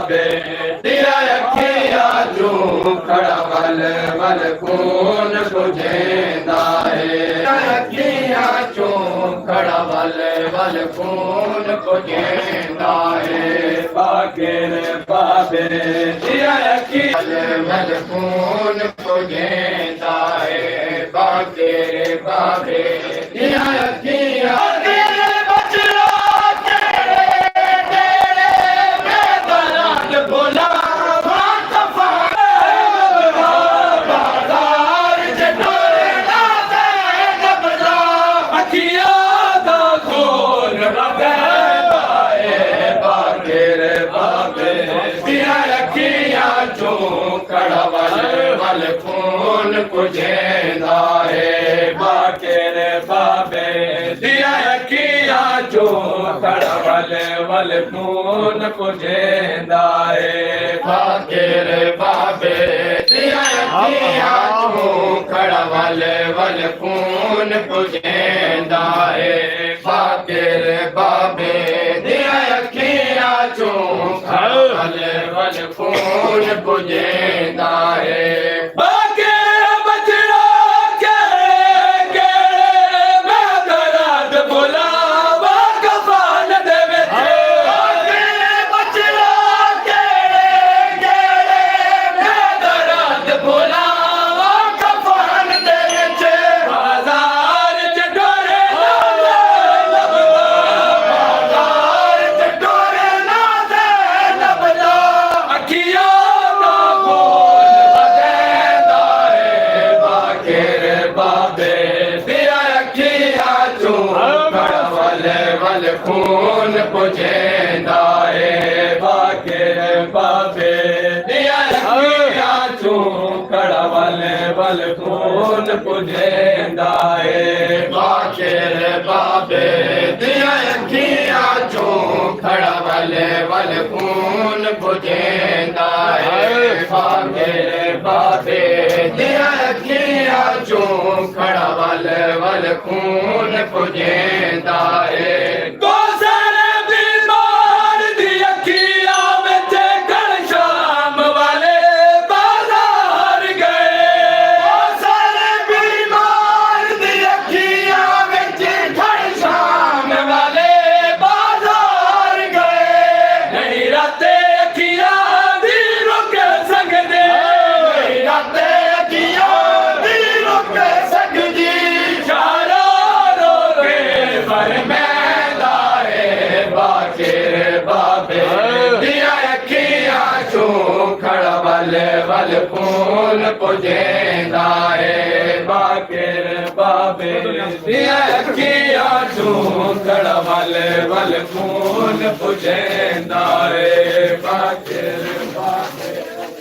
बाबे दिया अखिया जो खड़ा वल वल खून बुझेंदा है अखिया जो खड़ा वल वल खून बुझेंदा है बाकेर बाबे दिया अखिया वल खून बुझेंदा है बाकेर बाबे दिया अखिया वल खून बुझेंदा है बाकेर बाबे दिया अखिया जो खड़ा वल वल खून बुझेंदा है बाकेर बाबे दिया अखिया जो खड़ा वल वल खून बुझेंदा है बाकेर बाबे दिया अखिया जो खड़ा वल वल खून बुझेंदा है खून बुझेंदा है बाकेर बाबे दिया अखिया जो खड़ा वल वल खून बुझेंदा है बाकेर बाबे दिया अखिया जो खड़ा वल वल खून बुझेंदा है बाकेर बाबे दिया अखिया जो खड़ा वल वल खून बुझेंदा है वल खून बुझेंदा है बाकेर बाबे दिया अखिया जो खड़ा वल वल खून बुझेंदा है बाकेर बाबे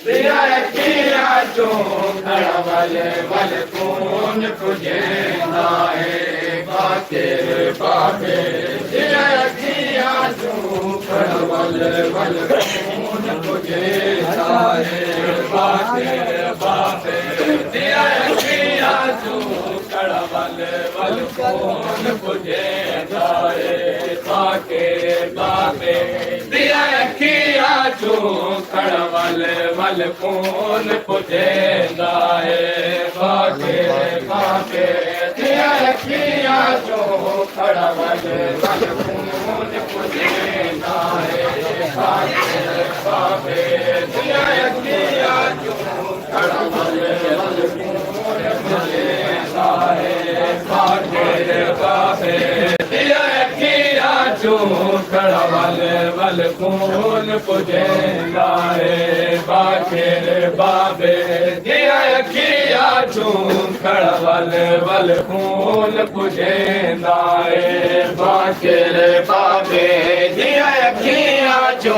दिया अखिया जो खड़ा वल वल खून बुझेंदा है बाकेर बाबे दिया अखिया जो खड़ा वल वल खून बुझेंदा है बाकेर बाबे दिया अखिया जो खड़ा वल वल खून बुझेंदा है बाकेर बाबे दिया अखिया जो खड़ा वल वल खून बुझेंदा है बाकेर बाबे दिया अखिया जो खड़ा वल वल खून बुझेंदा है बाकेर बाबे दिया अखिया जो खड़ा वल वल खून बुझेंदा है बाकेर बाबे दिया अखिया जो खड़ा वल वल खून बुझेंदा है बाकेर बाबे दिया अखिया जो खड़ा वल वल खून बुझेंदा है बाकेर बाबे दिया अखिया जो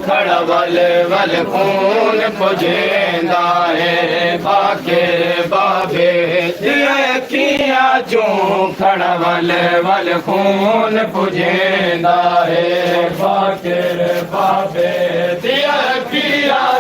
खड़ा वल वल खून बुझेंदा है बाकेर बाबे दिया अखिया जो खड़ा वल वल खून बुझेंदा है बाकेर बाबे दिया अखिया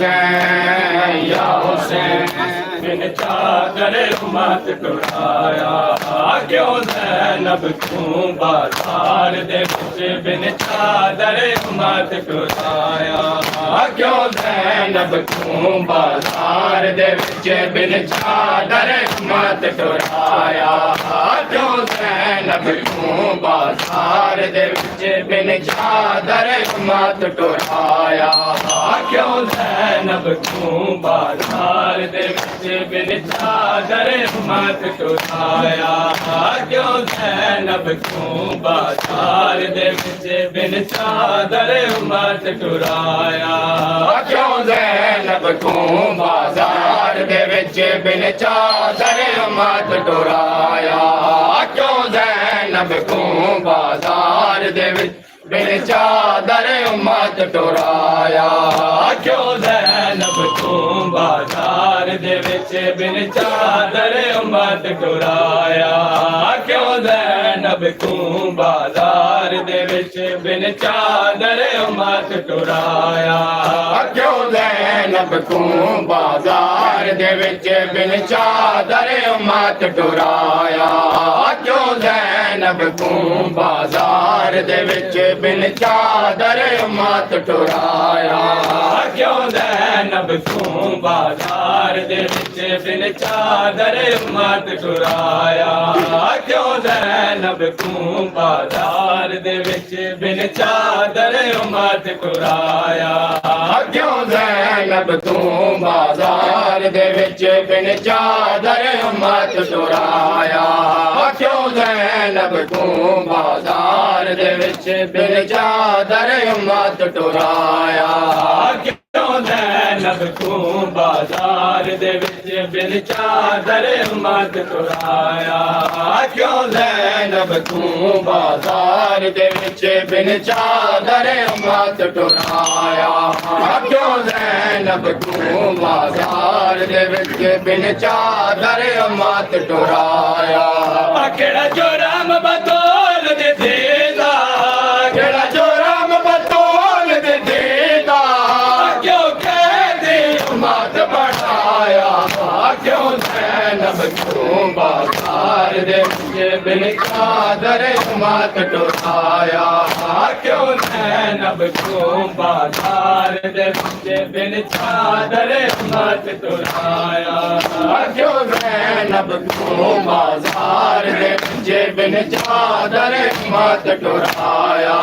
हुसैन या हुसैन बिन चादर मत टुराया क्यों ज़ैनब क्यों बाजार दे विच बिन चादर मत टुराया क्यों ज़ैनब क्यों बाजार दे विच बिन चादर मत टुराया क्यों ज़ैनब क्यों बाजार दे विच बिन चादर मत टुराया क्यों ज़ैनब क्यों बाजार दे विच बिन चादर मत टुराया क्यों ज़ैनब क्यों बाजार दे विच बिन चादर मत टुराया क्यों ज़ैनब क्यों बाजार दे विच बिन चादर मत टुराया क्यों ज़ैनब क्यों बाजार दे विच बिन चादर मत टुराया क्यों ज़ैनब क्यों बाजार दे विच बिन चादर मत टुराया क्यों ज़ैनब क्यों बाजार दे विच बिन चादर मत टुराया क्यों ज़ैनब क्यों बाजार दे विच बिन चादर मत टुराया क्यों ज़ैनब क्यों बाजार दे विच बिन चादर मत टुराया क्यों ज़ैनब क्यों बाजार दे विच बिन चादर मत टुराया क्यों ज़ैनब क्यों बाजार दे विच बिन चादर मत टुराया क्यों ज़ैनब क्यों बाजार दे विच बिन चादर मत टुराया क्यों ज़ैनब क्यों बाजार दे विच बिन चादर मत टुराया क्यों ज़ैनब क्यों बाजार दे विच बिन चादर मत टुराया क्यों ज़ैनब क्यों बाजार दे विच बिन चादर मत टुराया क्यों ज़ैनब क्यों बाजार दे विच बिन चादर मत टुराया केड़ा जोराम बतौल दे देदा केड़ा जोराम बतौल दे देदा क्यों कह दे मत बढ़ाया क्यों ज़ैनब क्यों बाजार दे विच बिन चादर मत टुराया क्यों ज़ैनब क्यों बाजार दे विच बिन चादर मत टुराया क्यों ज़ैनब क्यों बाजार दे विच बिन चादर मत टुराया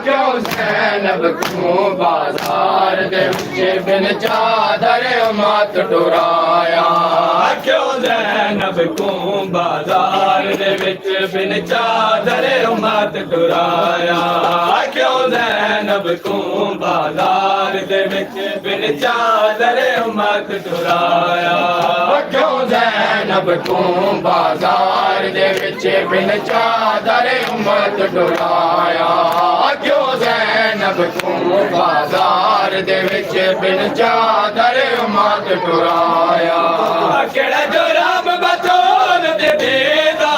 क्यों ज़ैनब क्यों बाजार दे विच बिन चादर मत टुराया क्यों ज़ैनब क्यों बाजार दे विच बिन चादर मत टुराया क्यों ज़ैनब क्यों बाजार दे विच बिन चादर मत टुराया क्यों ज़ैनब क्यों बाजार दे विच बिन चादर मत टुराया क्यों ज़ैनब क्यों बाजार दे विच बिन चादर मत टुराया केड़ा जोराम बतौल दे देदा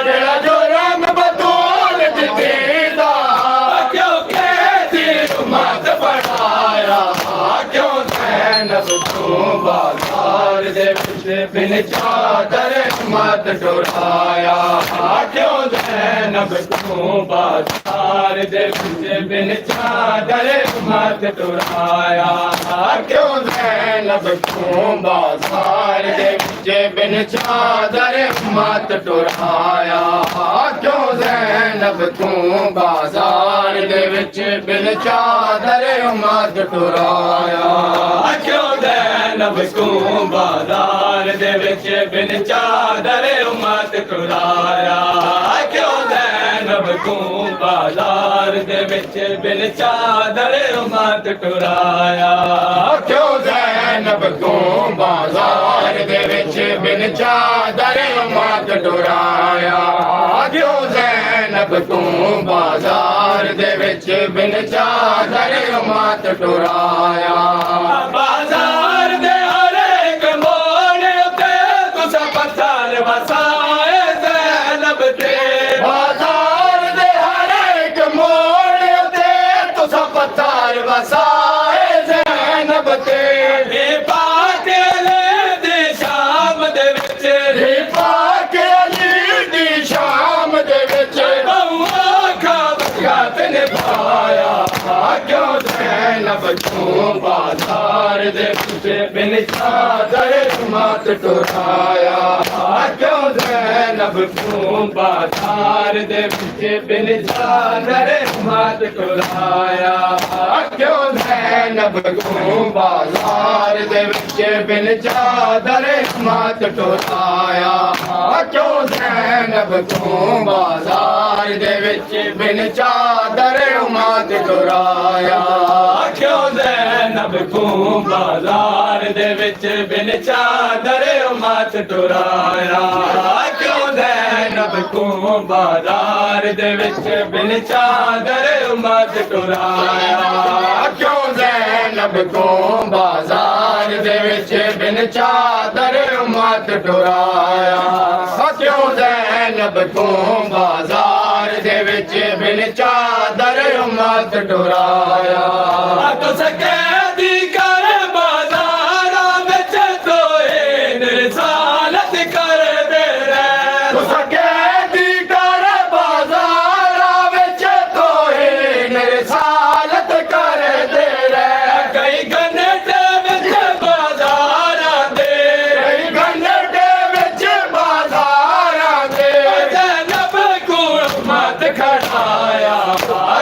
केड़ा जोराम बतौल दे देदा क्यों कहती मत बढ़ाया क्यों ज़ैनब क्यों बाजार दे विच बिन चादर मत टुराया क्यों ज़ैनब क्यों बाजार दे विच बिन चादर मत टुराया क्यों ज़ैनब क्यों बाजार दे विच बिन चादर मत टुराया क्यों ज़ैनब क्यों बाजार दे विच बिन चादर मत टुराया क्यों ज़ैनब क्यों बाजार दे विच बिन चादर मत टुराया क्यों ज़ैनब क्यों बाजार दे विच बिन चादर मत टुराया क्यों ज़ैनब क्यों बाजार दे विच बिन चादर मत टुराया क्यों ज़ैनब क्यों बाजार दे विच बिन चादर मत टुराया बाजार दे हर एक मोड़ ते तुसा पत्थर वसाए ज़ैनब ते बाजार दे हर एक मोड़ ते तुसा पत्थर वसाए ज़ैनब ते ज़ैनब क्यों बाजार दे विच बिन चादर मत टुराया क्यों ज़ैनब क्यों बाजार दे विच बिन चादर मत टुराया क्यों ज़ैनब क्यों बाजार दे विच बिन चादर मत टुराया क्यों ज़ैनब क्यों बाजार दे विच बिन चादर मत टुराया क्यों ज़ैनब क्यों बाजार दे विच बिन चादर मत टुराया क्यों ज़ैनब क्यों बाजार दे विच बिन चादर मत टुराया क्यों ज़ैनब क्यों बाजार दे विच बिन चादर मत टुराया क्यों ज़ैनब क्यों बाजार दे विच बिन चादर मत टुराया तो सकैदी कर बाज़ारा विच तोए निरसालत कर दे तो सकैदी कर बाज़ारा विच तोए निरसालत कर दे कई घंटे विच बाज़ारा दे कई घंटे विच बाज़ारा दे ज़ैनब को मत खड़ाया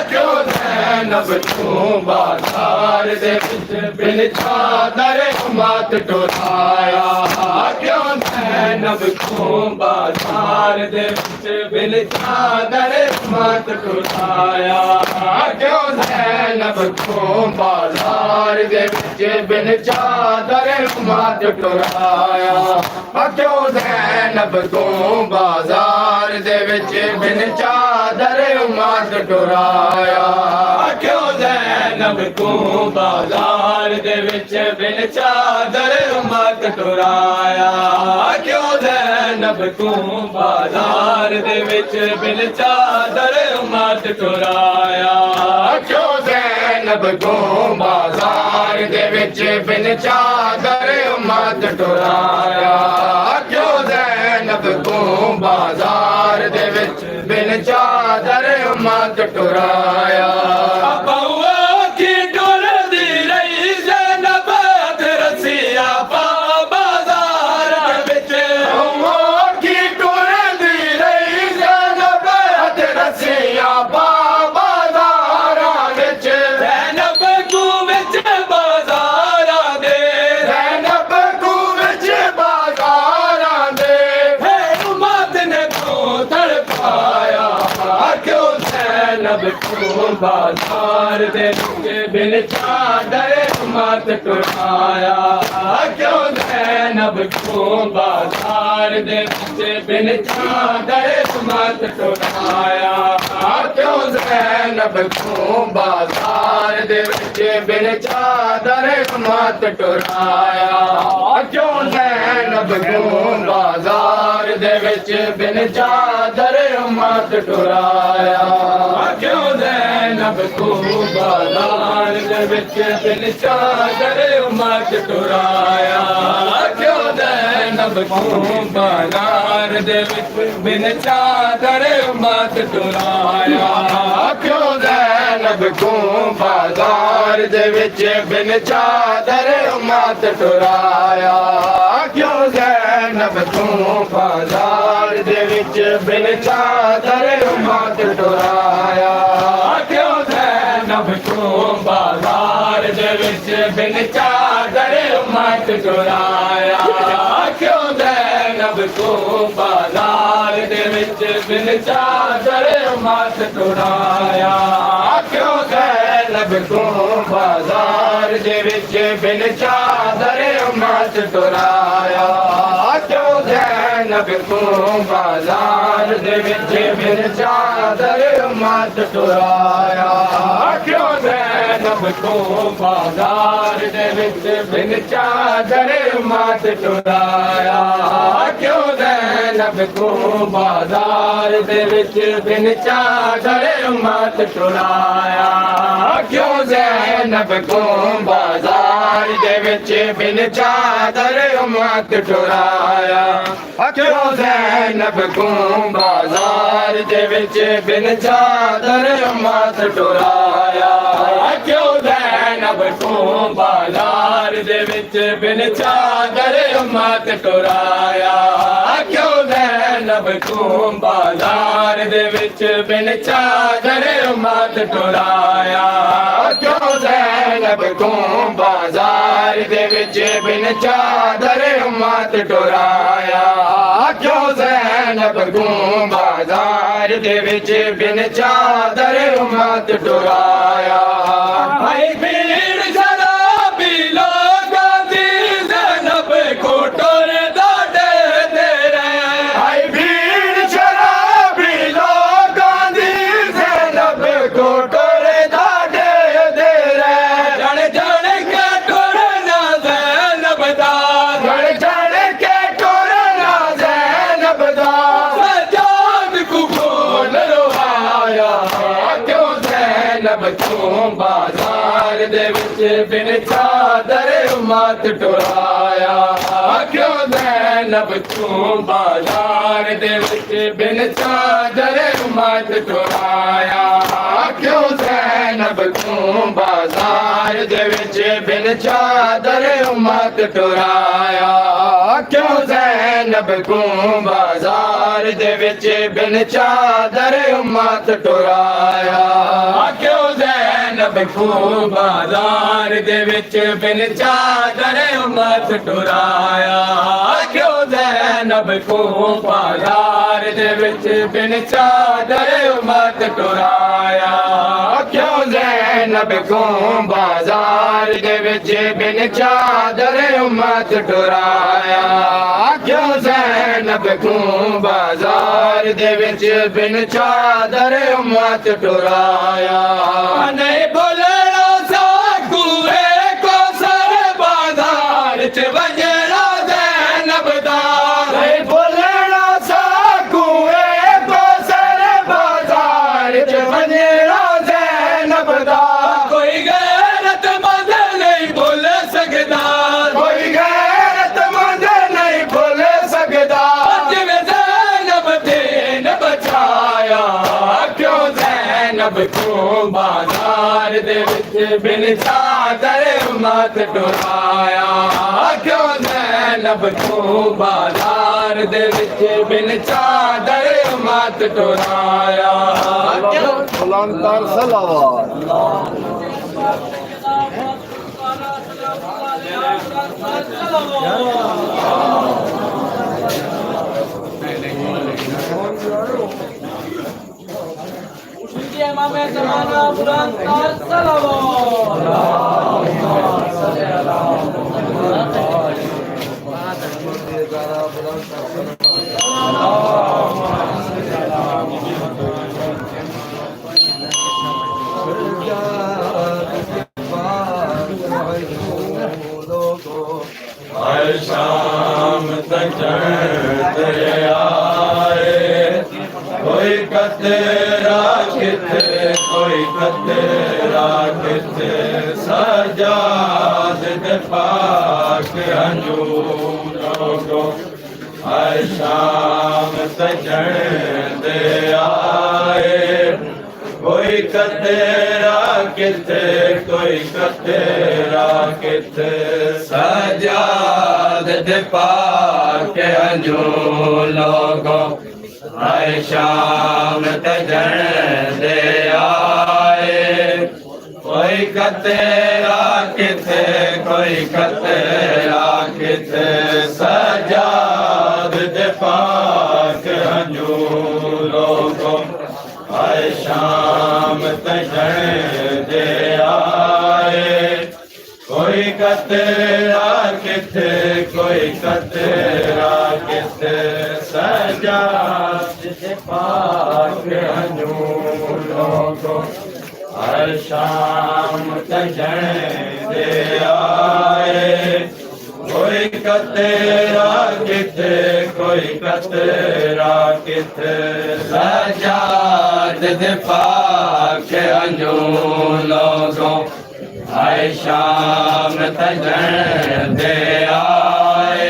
क्यों ज़ैनब क्यों बाजार दे विच बिन चादर मत टुराया क्यों ज़ैनब क्यों बाजार दे विच बिन चादर मत टुराया क्यों ज़ैनब क्यों बाजार दे विच बिन चादर मत टुराया क्यों ज़ैनब क्यों बाजार दे विच बिन चादर मत टुराया क्यों ज़ैनब क्यों बाजार दे विच बिन चादर मत टुराया क्यों ज़ैनब क्यों बाजार दे विच बिन चादर मत टुराया क्यों ज़ैनब क्यों बाजार दे विच बिन चादर मत टुराया क्यों ज़ैनब क्यों बाजार दे विच बिन चादर मत टुराया ज़ैनब क्यों बाजार दे विच बिन चादर मत टुराया क्यों ज़ैनब क्यों बाजार दे विच बिन चादर मत टुराया क्यों ज़ैनब क्यों बाजार दे विच बिन चादर मत टुराया क्यों ज़ैनब क्यों बाजार दे विच बिन चादर मत टुराया क्यों ज़ैनब क्यों बाजार दे विच बिन चादर मत टुराया क्यों ज़ैनब क्यों बाजार दे विच बिन चादर मत टुराया क्यों ज़ैनब क्यों बाजार दे विच बिन चादर मत टुराया क्यों ज़ैनब क्यों बाजार दे विच बिन चादर मत टुराया क्यों ज़ैनब क्यों बाजार दे विच बिन चादर मत टुराया क्यों ज़ैनब क्यों बाजार दे विच बिन चादर मत टुराया क्यों ज़ैनब क्यों बाजार दे विच बिन चादर मत टुराया क्यों ज़ैनब क्यों बाजार दे विच बिन चादर मत टुराया क्यों ज़ैनब क्यों बाजार दे विच बिन चादर मत टुराया क्यों ज़ैनब क्यों बाजार दे विच बिन चादर मत टुराया क्यों ज़ैनब क्यों बाजार दे विच बिन चादर मत टुराया क्यों ज़ैनब क्यों बाजार दे विच बिन चादर मत टुराया क्यों ज़ैनब को बाजार दे विच बिन चादर उम्मत टुराया क्यों ज़ैनब को बाजार दे विच बिन चादर उम्मत टुराया क्यों ज़ैनब को बाजार दे विच बिन चादर उम्मत टुराया क्यों ज़ैनब को बाजार दे विच बिन चादर उम्मत टुराया भाई भीड़ शराबी लोगां दी ज़ैनब को टोरे दादे दे रहे भाई भीड़ शराबी लोगां दी ज़ैनब को टोरे दादे दे रहे जण जण के टोरना ज़ैनब दा जण जण के टोरना ज़ैनब दा सजाद को बोल रोया क्यों ज़ैनब को बाजार दे विच बिन चादर उम्मत टुराया क्यों ज़ैनब को बाजार दे विच बिन चादर उम्मत टुराया क्यों ज़ैनब को बाजार दे विच बिन चादर उम्मत टुराया क्यों ज़ैनब को बाजार दे विच बिन चादर उम्मत टुराया क्यों ज़ैनब को बाजार दे विच बिन चादर उम्मत टुराया क्यों ज़ैनब को बाजार दे विच बिन चादर उम्मत टुराया क्यों ज़ैनब को बाजार दे विच बिन चादर उम्मत टुराया क्यों ज़ैनब को बाजार दे विच बिन चादर उम्मत टुराया नहीं बोलना साकू को सर बाजार च वजना ज़ैनब दा नहीं बोलना साकू को सर बाजार च वजना ज़ैनब दा कोई गैरतमंद नहीं बोल सकदा कोई गैरतमंद नहीं बोल सकदा जिवें ज़ैनब दीन बचाया क्यों ज़ैनब को बाजार दे विच बिन चादर उम्मत टुराया क्यों ज़ैनब को बाजार दे विच बिन चादर उम्मत टुराया बुलंदतर सलावत इमामे ज़माना बुलंदतर सलावत हर शाम तक चढ़ते आए कोई कतरा किथे कोई कतरा किथे सजाद दे पाक अंजूरों को हर शाम तक चढ़ते आए कोई कतरा किथे कोई कतरा किथे सजाद दे पाक अंजूरों को हर शाम तजन दे आए कोई कतरा किथे कोई कतरा किथे सजाद दे पाक अंजूरों को हर शाम तजन दे आए कोई कतरा किथे कोई कतरा किथे सजाद दे पाक अंजूरों को हर शाम तजन दे आए कोई कतरा किथे कोई कतरा किथे सजाद दे पाक अंजूरों को हर शाम तजन दे आए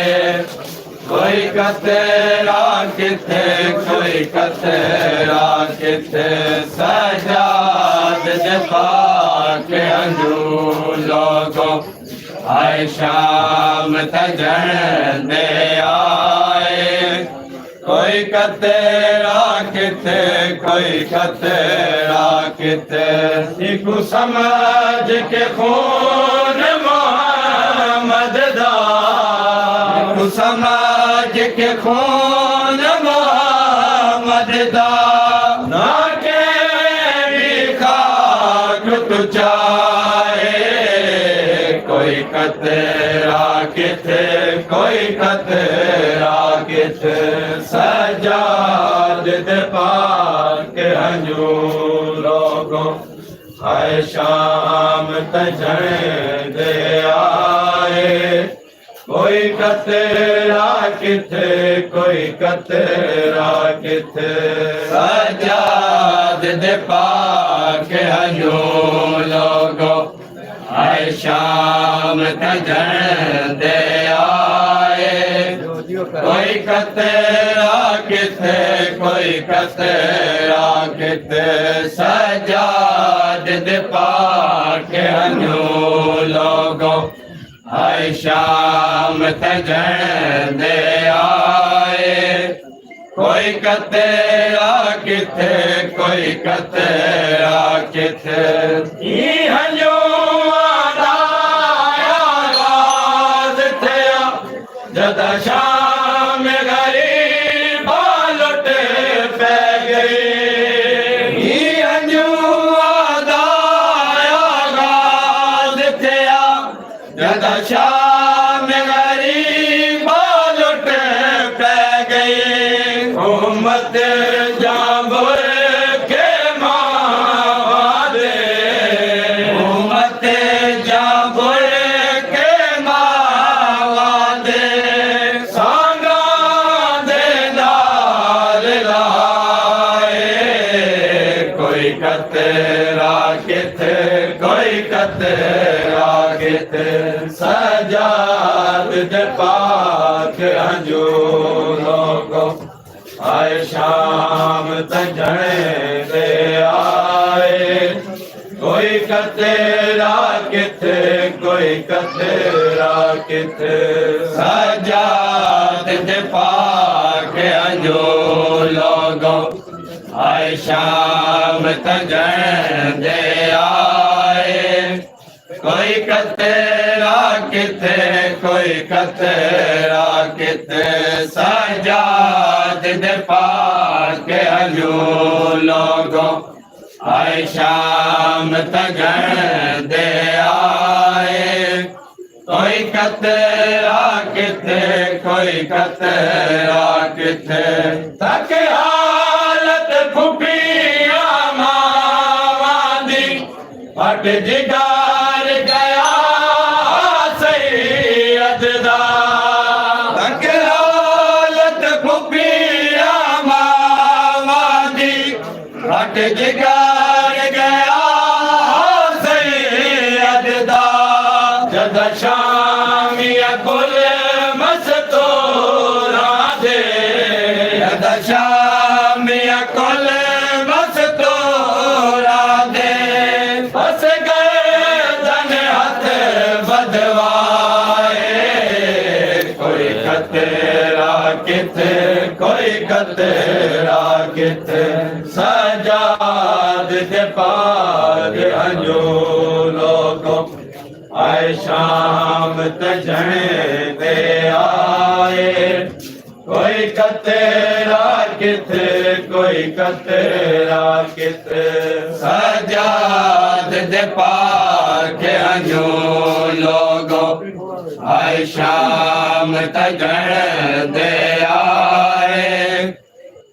कोई कोई कतरा किथे कोई कतरा किथे सजाद दे पाक अंजू लोगों आए शाम तजन दे आए कोई कतरा किथे कोई कतरा किथे इको समझ के खून मोहम्मद दा इको समझ के खून मोहम्मद दा ना के भी खाक तू चाहे कोई कतरा किथे कोई कतरा किथे सजाद दे पाक अंजू लोगों हाय शाम तजन दे आए कोई कतरा किथे कोई कतरा किथे सजाद दे पाक अंजू लोगों हाय शाम तजन दे आए कोई कतरा किथे कोई कतरा किथे सजाद दे पाक अंजू लोगों हाय शाम तजन दे आए कोई कतरा किथे कोई कतरा किथे हंजू जदा शाम गरीब लुट पै गई अंजू आगाज थिया जदा शाम गरीब लुट पै गई उम्मत जांबुर के मावादे उम्मत जांबुर कतरा किथे कोई कतरा किथे सजाद दे पाक अंजू लोगों आए शाम तजन दे आए कोई कतरा किथे कोई कतरा किथे सजाद दे पाक अंजू लोगों आए शाम तजन दे आए कोई कतरा किथे कोई कतरा किथे सजाद दे पाक अंजू लोगों आए शाम तजन दे आए कोई कतरा किथे कोई कतरा किथे तक फट जिगार गया सैयद दा तक हालत खुफिया मावादी फट जिगार गया सैयद दा जद शामिया कुल मस्तूरा दे जद शामिया कुल कतरा किथे कोई कतरा किथे सजाद दे पाक अंजू लोगों आए शाम तजन दे आए कोई कतरा किथे कोई कतरा किथे सजाद दे पाक अंजू लोगों आए शाम तजन दे आए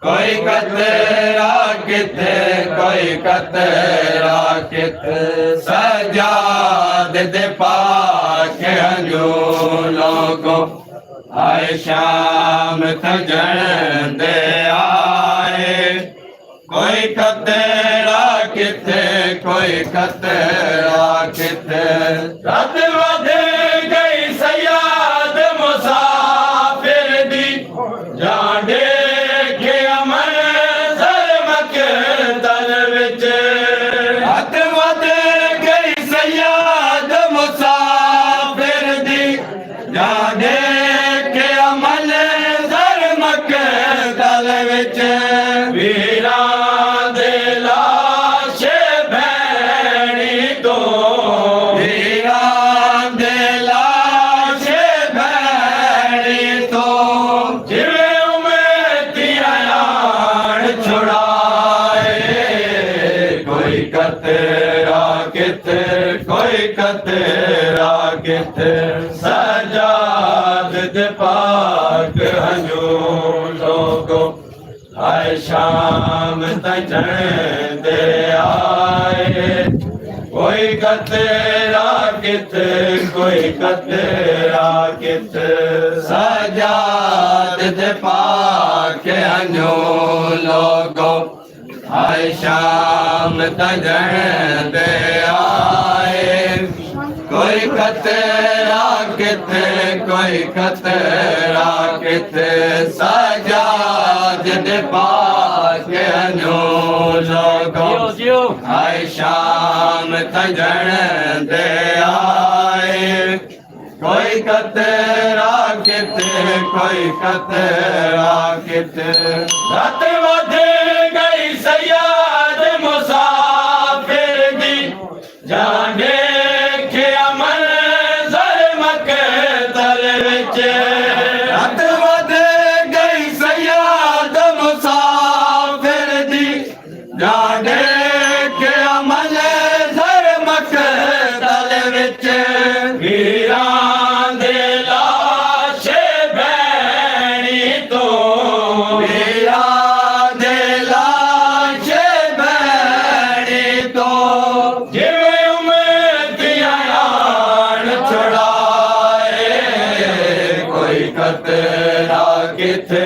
कोई कतरा किथे कोई कतरा किथे सजाद दे पाक अंजू लोगों आए शाम तजन दे आए कोई कतरा किथे कोई कतरा किथे रात वध गई सयाद मुसाफिर दी कोई कतरा किथे सजाद दे पाक हजूर लोगो आए शाम तजण दे आए कोई कतरा किथे कोई कतरा किथे सजाद दे पाक हजूर लोगो आए शाम तजण दे आए कोई कतरा किथे कोई कतरा किथे सजाद दे पाक हजूर लोगो आए शाम तजण दे आए कोई कतरा किथे कोई कतरा किथे रात वध गई सयाद मुसाफिर दी जाने के अमल जर मकदर विच रात वध गई सयाद मुसाफिर दी जाने के अमल जर मकदर विच वीरां दे लाशे बैणी तो वीरां दे लाशे बैणी तो जिवें उम्मतियां आन छुड़ाए कोई कतरा किथे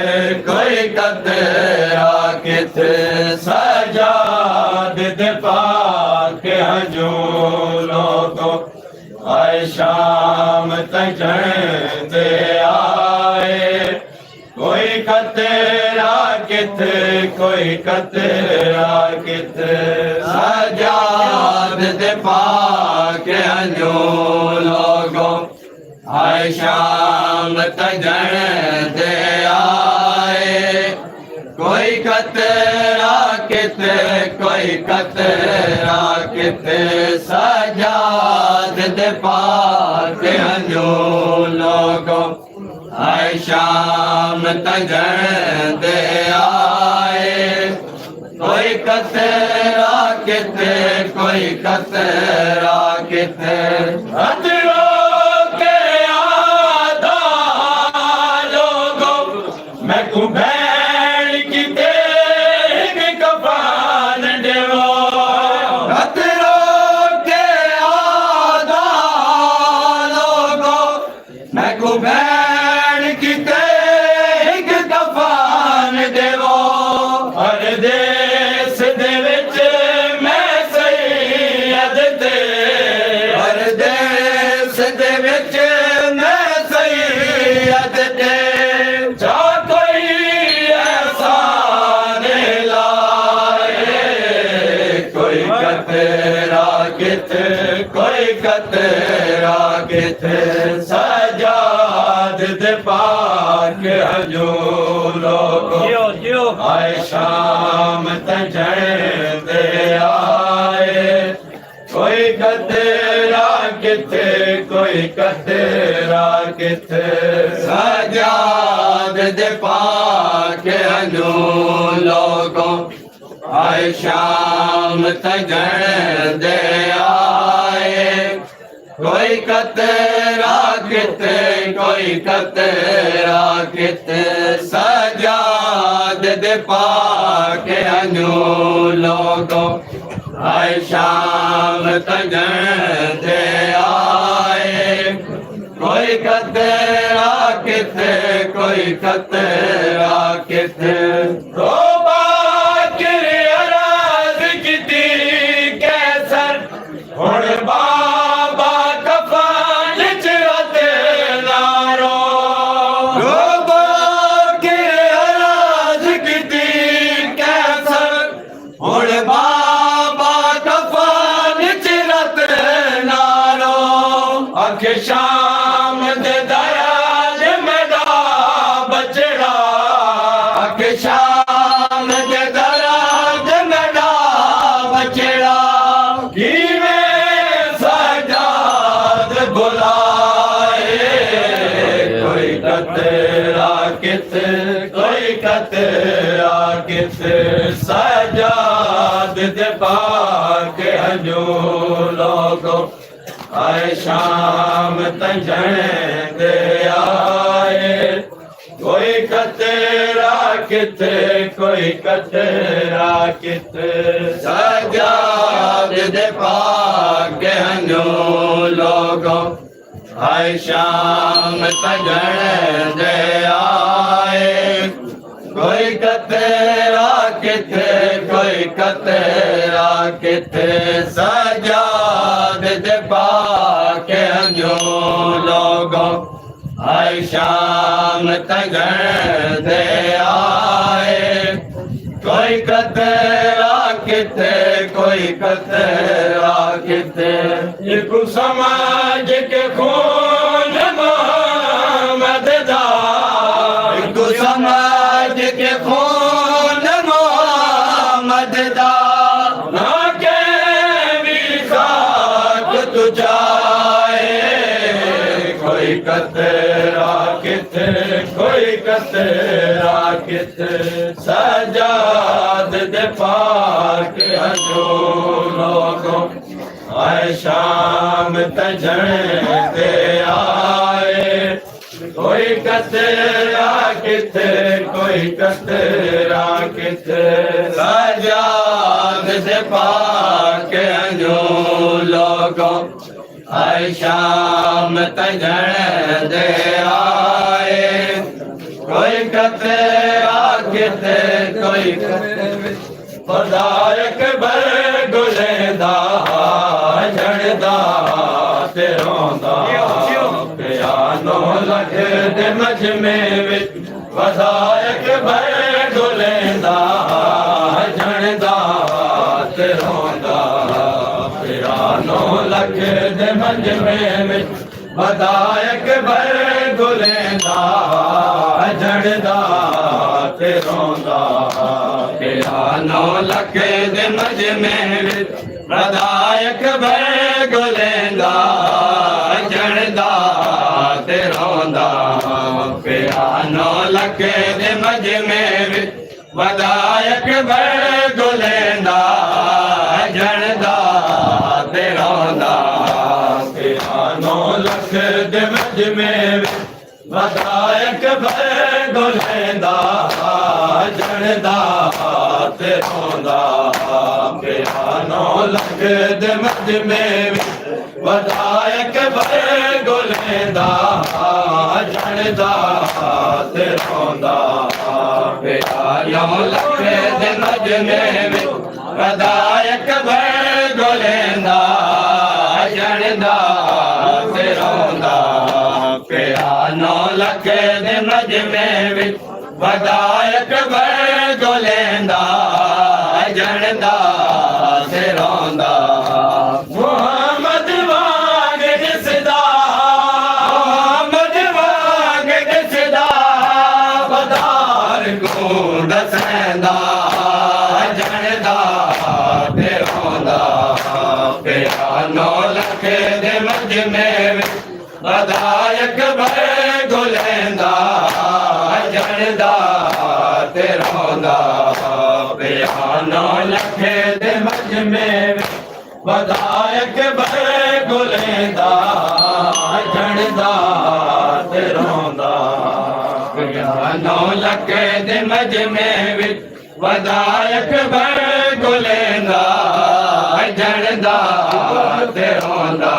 कोई कतरा किथे सजाद दे पाक हजूर लोगो आए शाम तजण दे आए कोई कतरा किथे कोई कतरा किथे सजाद दे पाक हजूर लोगो आए शाम तजण दे आए कोई कतरा किथे कोई कतरा किथे सजाद दे पाक हजूर लोगो आए शाम तजण दे आए कोई कतरा किथे कोई कतरा किथे अजरो के आदा लोगो मैं कुबैर की देख कफान देवो अजरो के आदा लोगो मैं कुबैर की देख कफान देवो हर देश दे विच मैं सैयद ते हर देश दे विच मैं सैयद ते जा कोई एहसान लाए कोई कतरा किथे कोई कतरा किथे सजाद दे पाक हजूर लोगो आए शाम तजण दे आए कोई कतरा किथे कोई कतरा किथे सजाद दे पाक हजूर लोगो आए शाम तजण दे आए कोई कतरा किथे कोई कतरा किथे सजाद दे पाक हजूर लोगो आए शाम तजण दे आए कोई कतरा किथे कोई कतरा किथे तो बाकिर अराज किती कैसर हुण बाबा कफान च रत नारो तो बाकिर अराज किती कैसर हुण बाबा कफान च रत नारो अख शाम दे दयाल मेरा बचड़ा अख शाम दे दयाल मेरा बचड़ा किवें सजाद बुलाए कोई कतरा किथे कोई कतरा किथे सजाद दे पाक हजूर लोगो आए शाम तंजण दे आए कोई कतेरा किथे कोई कतेरा किथे सजाद दे पाक हन्नू लोगों आए शाम तंजण दे आए कोई कतेरा किथे कोई कतेरा किथे सजाद दे पाक हन्नू लोगों आए शाम तंजण दे आए कोई कतेरा किथे कोई कतेरा किथे एक समाज के खून मोहम्मद दा एक समाज के खून मोहम्मद दा ना के भी खाक तुझाए कोई कतेरा किथे कोई कतेरा किथे सजाद दे पाक हन्नू लोगों आए शाम तंजण दे आए कोई कतेरा किथे कोई कतेरा किथे सजाद दे पाक हन्नू लोगों आए शाम तंजण दे आए कोई कतेरा किथे कोई पदायक बर गुलेंदा झड़दा ते रोंदा पियानो लगे दे मजमे विच पदायक बर गुलेंदा झड़दा ते रोंदा पियानो लगे दे मजमे विच पदायक बर गुलेंदा झड़दा ते रोंदा पियानो लगे दे मजमे विच पदायक बर गुलेंदा झड़दा ते रोंदा पियानो लगे दे मजमे विच पदायक बर गुलेंदा झड़दा ते रोंदा पियानो लगे दे मजमे विच पदायक बर गुलेंदा झड़दा ते रोंदा पियानो लगे दे मजमे विच पदायक बर गुलेंदा झड़दा ते रोंदा पियानो लगे दे मजमे विच पदायक बर गुलेंदा झड़दा ते रोंदा पियानो लगे दे मजमे विच पदायक बर गुलेंदा झड़दा ते रोंदा मुहम्मद वांग दिसदा मुहम्मद वांग दिसदा बदार को दसंदा झड़दा ते रोंदा पियानो लगे दे मजमे विच पदायक बर गुलेंदा झड़दा ते रोंदा पियानो लगे दे मजमे विच पदायक बर गुलेंदा झड़दा ते रोंदा पियानो लगे दे मजमे विच पदायक बर गुलेंदा झड़दा ते रोंदा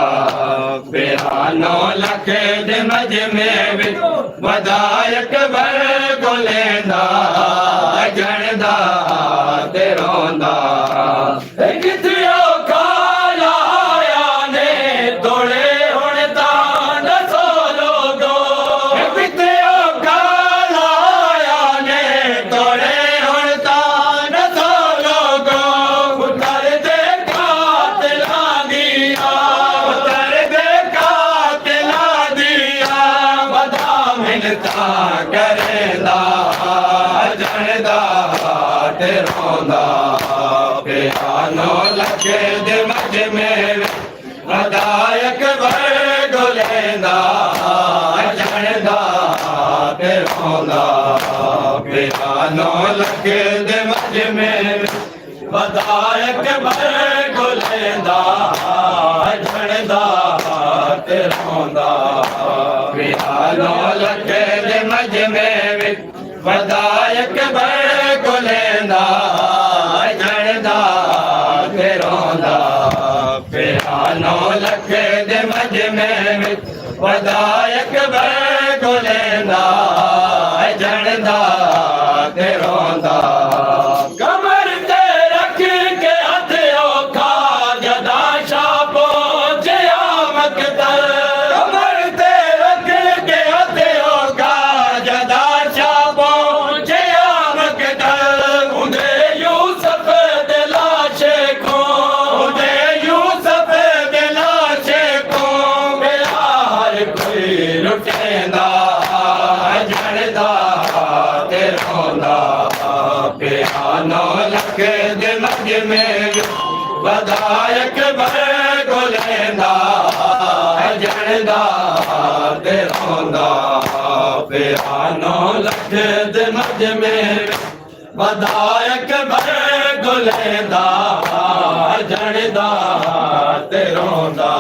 पियानो लगे दे मजमे विच पदायक बर गुलेंदा झड़दा ते रोंदा किथे औखा लाया ने तोड़े हुण तां दसो लोगो किथे औखा लाया ने तोड़े हुण तां दसो लोगो पुत्र दे कातिलां दिया पुत्र दे कातिलां दिया बदा मिन्नता करेंदा झड़दा ते रोंदा पियानो लगे दे मजमे विच पदायक बर गुलेंदा झड़दा ते रोंदा पियानो लगे दे मजमे विच पदायक बर गुलेंदा झड़दा ਤੇ ਰੋਂਦਾ ਪਿਆਨੋ ਲੱਗੇ ਦੇ ਮਜਮੇ ਵਿੱਚ ਵਧਾਇਕ ਬੜ ਗੁਲੇਂਦਾ ਜਣਦਾ ਤੇ ਰੋਂਦਾ ਪਿਆਨੋ ਲੱਗੇ ਦੇ ਮਜਮੇ ਵਿੱਚ ਵਧਾਇਕ ਬੜ ਗੁਲੇਂਦਾ ਜਣਦਾ ਤੇ ਰੋਂਦਾ ਕਮਰ ਤੇ ਰੱਖ ਕੇ ਹੱਥ ਔਖਾ ਜਦਾ ਸ਼ਾਹ ਪਹੁੰਚਿਆ ਮਕਤਲ ਕਮਰ ਤੇ ਰੱਖ ਕੇ ਹੱਥ ਔਖਾ ਜਦਾ ਸ਼ਾਹ ਪਹੁੰਚਿਆ ਮਕਤਲ ਉਹਦੇ ਯੂਸਫ ਦੇ ਲਾਸ਼ੇ ਕੋ ਉਹਦੇ ਯੂਸਫ ਦੇ ਲਾਸ਼ੇ ਕੋ ਮੇਰਾ ਹਰ ਕੋਈ ਲੁਟੇਂਦਾ ਜਣਦਾ ਤੇ ਰੋਂਦਾ ਪਿਆਨੋ ਲੱਗੇ ਦੇ ਮਜਮੇ ਵਧਾਇਕ ਬੜ ਗੁਲੇਂਦਾ ਜਣਦਾ ਤੇ ਰੋਂਦਾ ਪਿਆਨੋ ਲੱਗੇ ਦੇ ਮਜਮੇ ਵਧਾਇਕ ਬੜ ਗੁਲੇਂਦਾ ਜਣਦਾ ਤੇ ਰੋਂਦਾ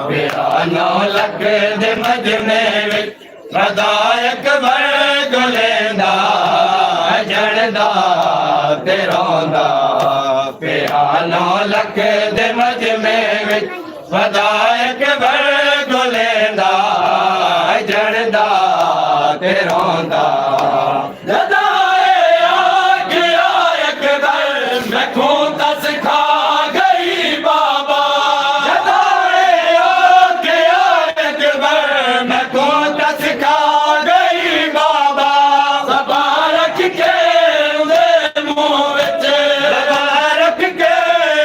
ਪਿਆਨੋ ਲੱਗੇ ਦੇ ਮਜਮੇ ਵਿੱਚ ਵਧਾਇਕ ਬੜ ਗੁਲੇਂਦਾ ਜਣਦਾ ਤੇ ਰੋਂਦਾ ਪਿਆਨੋ ਲੱਗੇ ਦੇ ਮਜਮੇ ਵਿੱਚ ਵਧਾਇਕ ਬੜ ਗੁਲੇਂਦਾ ਜਣਦਾ ਤੇ ਰੋਂਦਾ ਜਦਾਏ ਆ ਗਿਆ ਅਕਬਰ ਮੈਂ ਖੂਨ ਦਸ ਖਾ ਗਈ ਬਾਬਾ ਜਦਾਏ ਆ ਗਿਆ ਅਕਬਰ ਮੈਂ ਖੂਨ ਦਸ ਖਾ ਗਈ ਬਾਬਾ ਸਭਾ ਰੱਖ ਕੇ ਉਹਦੇ ਮੂੰਹ ਵਿੱਚ ਸਭਾ ਰੱਖ ਕੇ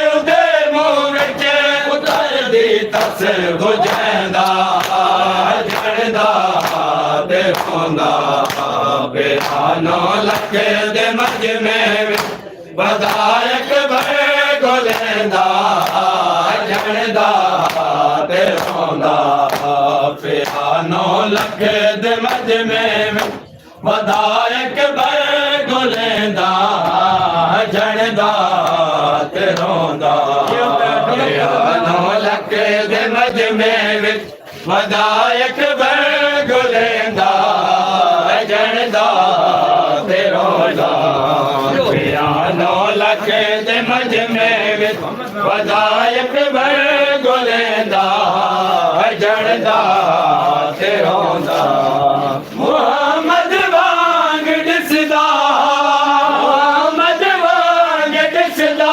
ਉਹਦੇ ਮੂੰਹ ਵਿੱਚ ਉਤਰਦੀ ਤਸ ਗੁਜੈਂਦਾ ਜਣਦਾ ਤੇ ਰੋਂਦਾ ਪਿਆਨੋ ਲੱਗੇ ਦੇ ਮਜਮੇ ਵਿੱਚ ਵਧਾਇਕ ਬੜ ਗੁਲੇਂਦਾ ਜਣਦਾ ਤੇ ਰੋਂਦਾ ਪਿਆਨੋ ਲੱਗੇ ਦੇ ਮਜਮੇ ਵਿੱਚ ਵਧਾਇਕ ਬੜ ਗੁਲੇਂਦਾ ਜਣਦਾ ਤੇ ਰੋਂਦਾ ਪਿਆਨੋ ਲੱਗੇ ਦੇ ਮਜਮੇ ਵਿੱਚ ਵਧਾਇਕ ਬੜ ਗੁਲੇਂਦਾ ਜਣਦਾ ਤੇ ਰੋਂਦਾ ਪਿਆਨੋ ਲੱਗੇ ਦੇ ਮਜਮੇ ਵਿੱਚ ਵਧਾਇਕ ਬੜ ਗੁਲੇਂਦਾ ਜਣਦਾ ਤੇ ਰੋਂਦਾ ਮੁਹੰਮਦ ਵਾਂਗ ਦਿਸਦਾ ਮੁਹੰਮਦ ਵਾਂਗ ਦਿਸਦਾ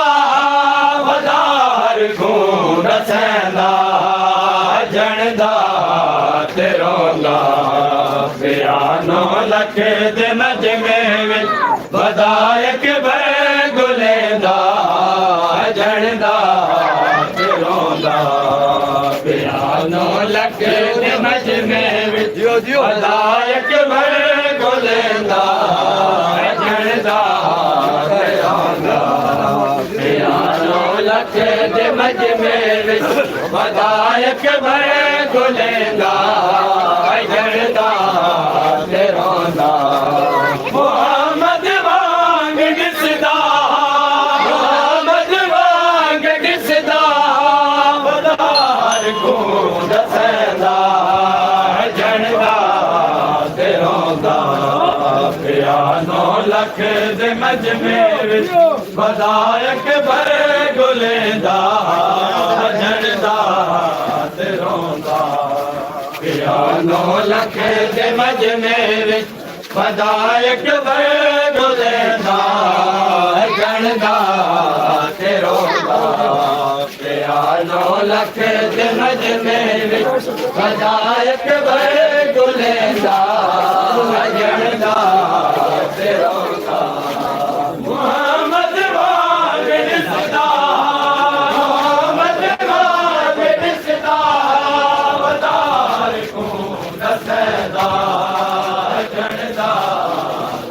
ਵਧਾਰ ਖੂਨ ਰਸੈਂਦਾ ਜਣਦਾ ਤੇ ਰੋਂਦਾ ਪਿਆਨੋ ਲੱਗੇ ਦੇ ਮਜਮੇ ਵਿੱਚ ਵਧਾਇਕ ਬੜ ਗੁਲੇਂਦਾ ਜਣਦਾ ਤੇ ਰੋਂਦਾ ਪਿਆਨੋ ਲੱਗੇ ਦੇ ਮਜਮੇ ਵਿੱਚ ਵਧਾਇਕ ਬੜ ਗੁਲੇਂਦਾ ਜਣਦਾ ਤੇ ਰੋਂਦਾ ਪਿਆਨੋ ਲੱਗੇ ਦੇ ਮਜਮੇ ਵਿੱਚ ਵਧਾਇਕ ਬੜ ਗੁਲੇਂਦਾ ਜਣਦਾ ਤੇ ਰੋਂਦਾ ਮੁਹੰਮਦ ਵਾਂਗ ਦਿਸਦਾ ਮੁਹੰਮਦ ਵਾਂਗ ਦਿਸਦਾ ਵਧਾਰ ਖੂਨ ਦਸਦਾ ਜਣਦਾ ਤੇ ਰੋਂਦਾ ਪਿਆਨੋ ਲੱਗੇ ਦੇ ਮਜਮੇ ਵਿੱਚ ਵਧਾਇਕ ਬੜ ਗੁਲੇਂਦਾ ਜਣਦਾ ਤੇ ਰੋਂਦਾ ਪਿਆਨੋ ਲੱਗੇ ਦੇ ਮਜਮੇ ਵਿੱਚ ਵਧਾਇਕ ਬੜ ਗੁਲੇਂਦਾ ਜਣਦਾ ਤੇ ਰੋਂਦਾ ਪਿਆਨੋ ਲੱਗੇ ਦੇ ਮਜਮੇ ਵਿੱਚ ਵਧਾਇਕ ਬੜ ਗੁਲੇਂਦਾ ਜਣਦਾ ਤੇ ਰੋਂਦਾ ਮੁਹੰਮਦ ਵਾਂਗ ਦਿਸਦਾ ਮੁਹੰਮਦ ਵਾਂਗ ਦਿਸਦਾ ਵਧਾਰ ਖੂਨ ਦਸਦਾ ਜਣਦਾ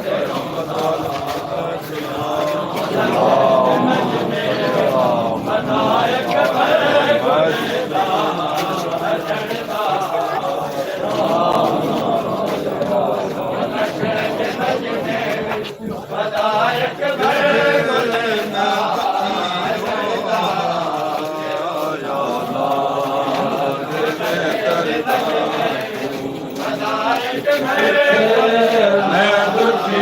ਤੇ ਰੋਂਦਾ ਵਧਾਇਕ ਬੜ ਗੁਲੇਂਦਾ ਜਣਦਾ ਵਧਾਇਕ ਬੜ ਗੁਲੇਂਦਾ ਜਣਦਾ मैं दुखी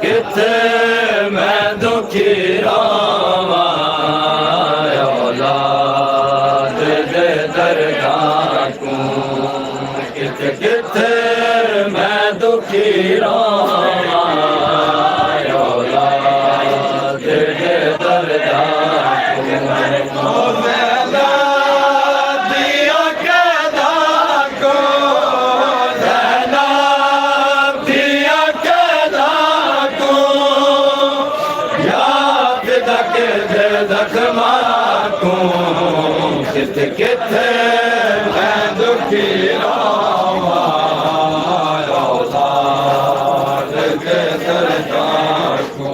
किथे मैं दुखी रामा औलाद दे दरगाह को किथे किथे मैं दुखी रामा औलाद दे दरगाह को किथे किथे मैं दुखी रामा औलाद दे दरगाह को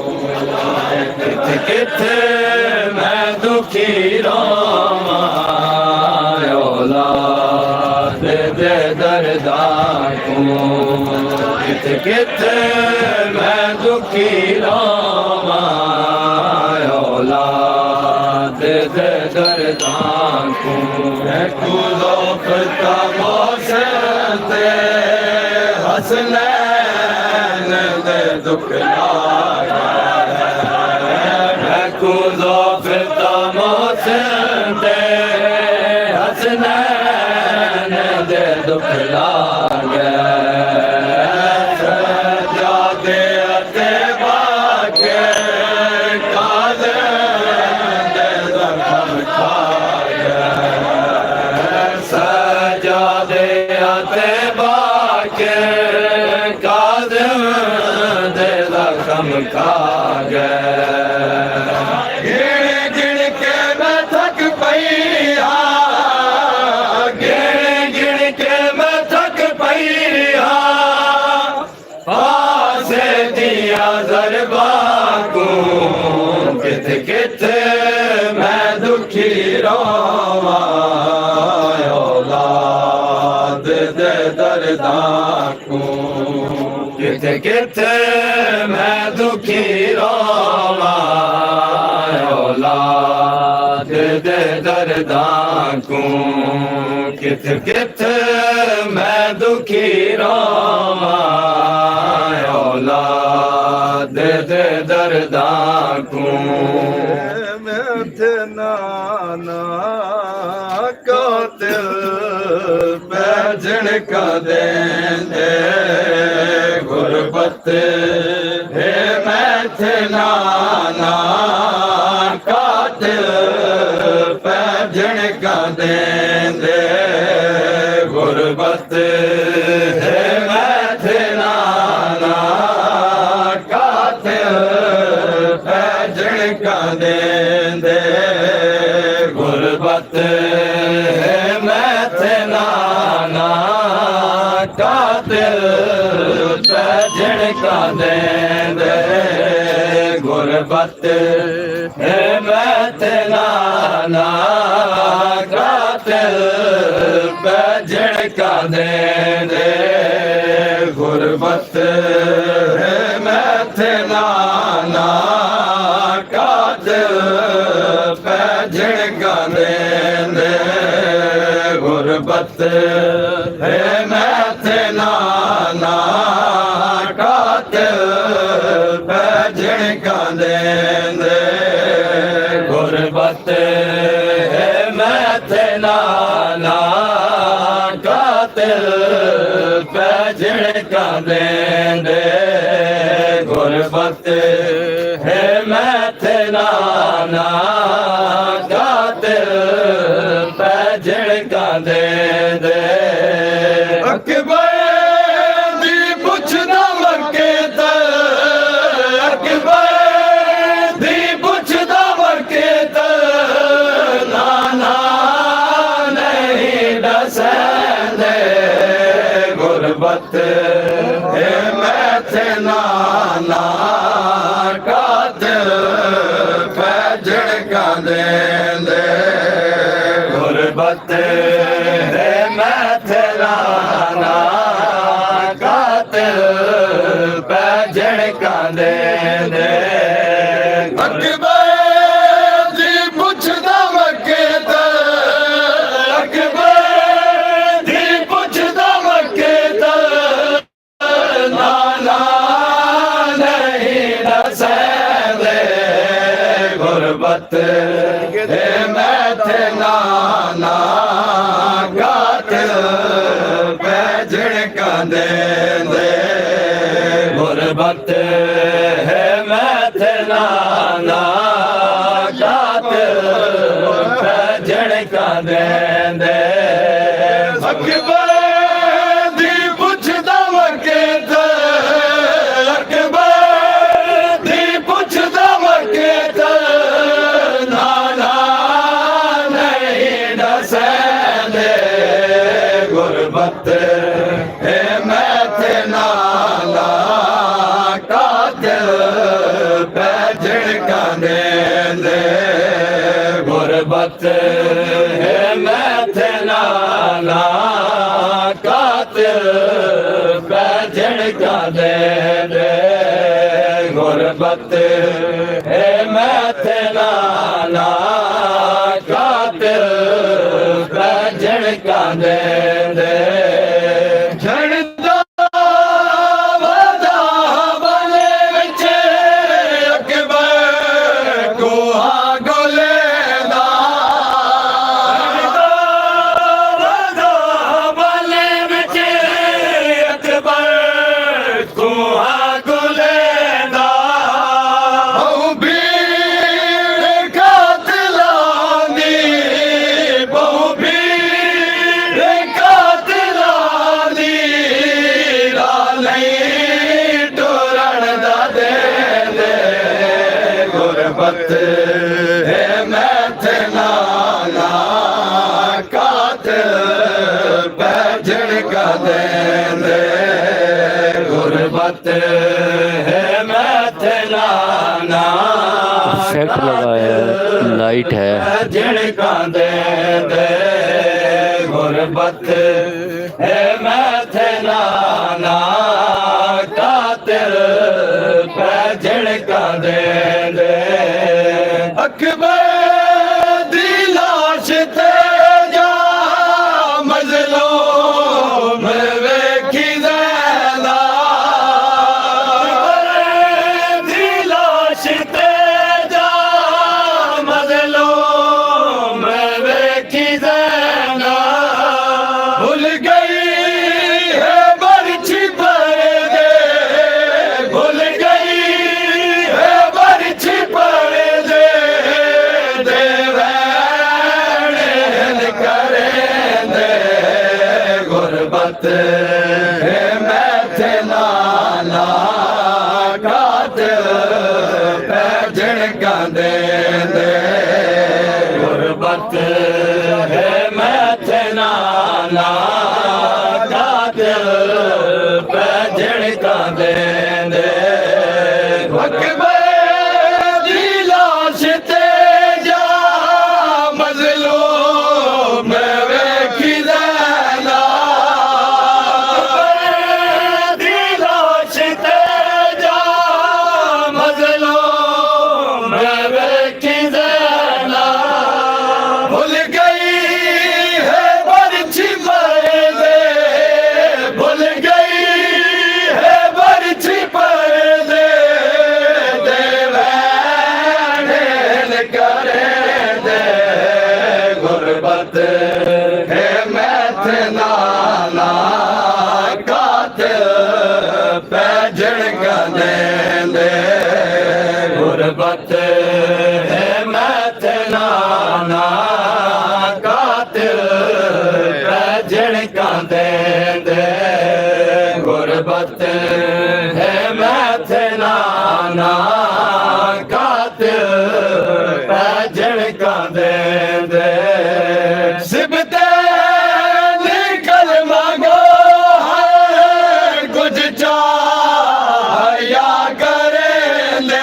किथे किथे मैं दुखी रामा औलाद दे दरगाह को किथे किथे मैं दुखी रामा औलाद दे दरगाह को मैं कूदो फिरता मौसते हसनैन दे दुख लागा मैं कूदो फिरता मौसते हसनैन दे दुख लागा सजादे अते बाके कादे सजादे अते बाके कादम दे जख्म खा गए गिण गिण के मैं थक पैया गिण गिण के मैं थक पैया पासे दिया जरबा को किथे किथे मैं दुखी रोवा औलाद दे दरगाह को किथे किथे मैं दुखी रोवा औलाद दे दरगाह को किथे किथे मैं दुखी रोवा औलाद दे दरगाह को नाना कातिल बैजन का देंदे गुरबत हे मैं थे नाना कातिल बैजन का देंदे गुरबत हे मैं थे नाना कातिल बैजन का देंदे गुरबत है मैं थे नाना कातिल बैजन का देंदे गुरबत है मैं थे नाना कातिल बैजन का देंदे गुरबत है मैं थे नाना कातिल बैजन का देंदे गुरबत है मैं थे नाना कातिल बैजन का देंदे गुरबत है मैं थे नाना कातिल बैजन का देंदे गुरबत है मैं थे नाना झड़कांदे दे गुरबत है मैथलाना कातिल पै झड़कांदे दे अकबर दी पुछदा मक्के ते अकबर दी पुछदा मक्के ते नाना नहीं दसदे गुरबत है मैथे नाना कातिल पै झड़कांदे दे गुरबत है मैथे नाना कातिल पै झड़कांदे दे अकबर दी पुछदा मक्के ते अकबर दी पुछदा मक्के ते नाना नहीं दसदे गुरबत है मैथे नाना कातिल पै झड़कांदे दे गुरबत है मैथे नाना कातिल पै झड़कांदे दे गुरबत है मैथे नाना कातिल पै झड़कांदे दे झड़दा वदा बने विच अकबर कोहा गोले दा झड़दा वदा बने विच अकबर कोहा गोले दा बहु भीड़ कातिलां दी बहु भीड़ कातिलां दी नहीं टुरन दा दे दे गुरबत है मैथे नाना कातिल पै झड़कांदे दे गुरबत है मैथे नाना इफेक्ट लगाया है, लाइट है। झड़कांदे दे गुरबत है मैथे नाना कातिल पै झड़कांदे दे अकबर दी लाश ते जा मजलूम वेखी ज़ैदा अकबर दी लाश ते जा मजलूम वेखी ज़ैदा भूल गई है बरछी पर दे भूल गई है बरछी पर दे देवैन करे दे गुरबत है मैथे नाना कातिल पै झड़कांदे दे गुरबत है मैथे नाना कातिल पै झड़कांदे दे अकबर दी लाश ते जा मजलूम वेखी ज़ैदा अकबर दी लाश ते जा मजलूम वेखी ज़ैदा भूल गई है बरछी पर दे भूल गई है बरछी पर दे देवैन करे दे गुरबत है मैथे नाना कातिल पै झड़कांदे दे गुरबत है मैथे नाना कातिल पै झड़कांदे दे गुरबत है मैथे नाना कातिल पै झड़कांदे दे सिबते निकल मांगो हर कुछ चाह या करे ले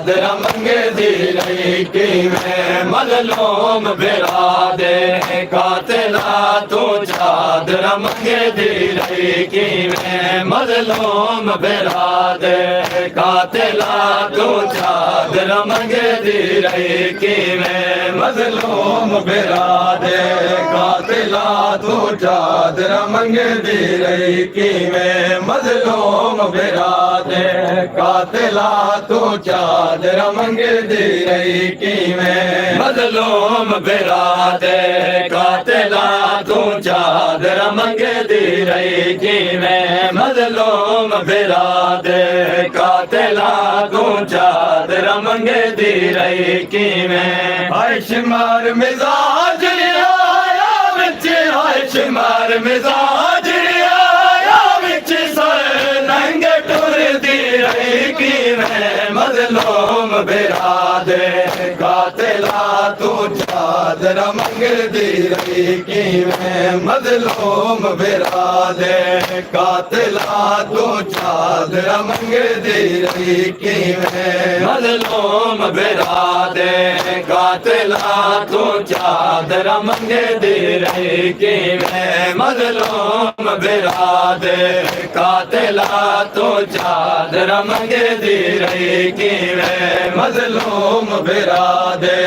चादर मंगे दी रही कि मैं मजलूम बिरा दे कातिला तू चादर मंगे दी रही कि मैं मजलूम बिरा दे कातिला तू चादर मंगे दी रही कि मैं मजलूम बिरा दे कातिला तू चादर मंगे दी रही कि मैं मजलूम बिरा दे कातिला तू चादर मंगे दी रही कि मैं मजलूम बिरा दे कातिला तू चादर मंगे दी रही कि मैं मजलूम बिरा दे कातिला तू चादर मंगे दी रही कि मैं हाय शुमार मिजाज आया विच हाय शुमार मिजाज आया विच सर नंगे टुर दी रही कि मैं मजलूम बिरा दे कातिला तू चादर मंगे दी रही कि मैं मजलूम बिरा दे कातिला तू चादर मंगे दी रही कि मैं मजलूम बिरा दे कातिला तू चादर मंगे दी रही कि मैं मजलूम बिरा दे कातिला तू चादर मंगे दी रही कि मैं मजलूम बिरा दे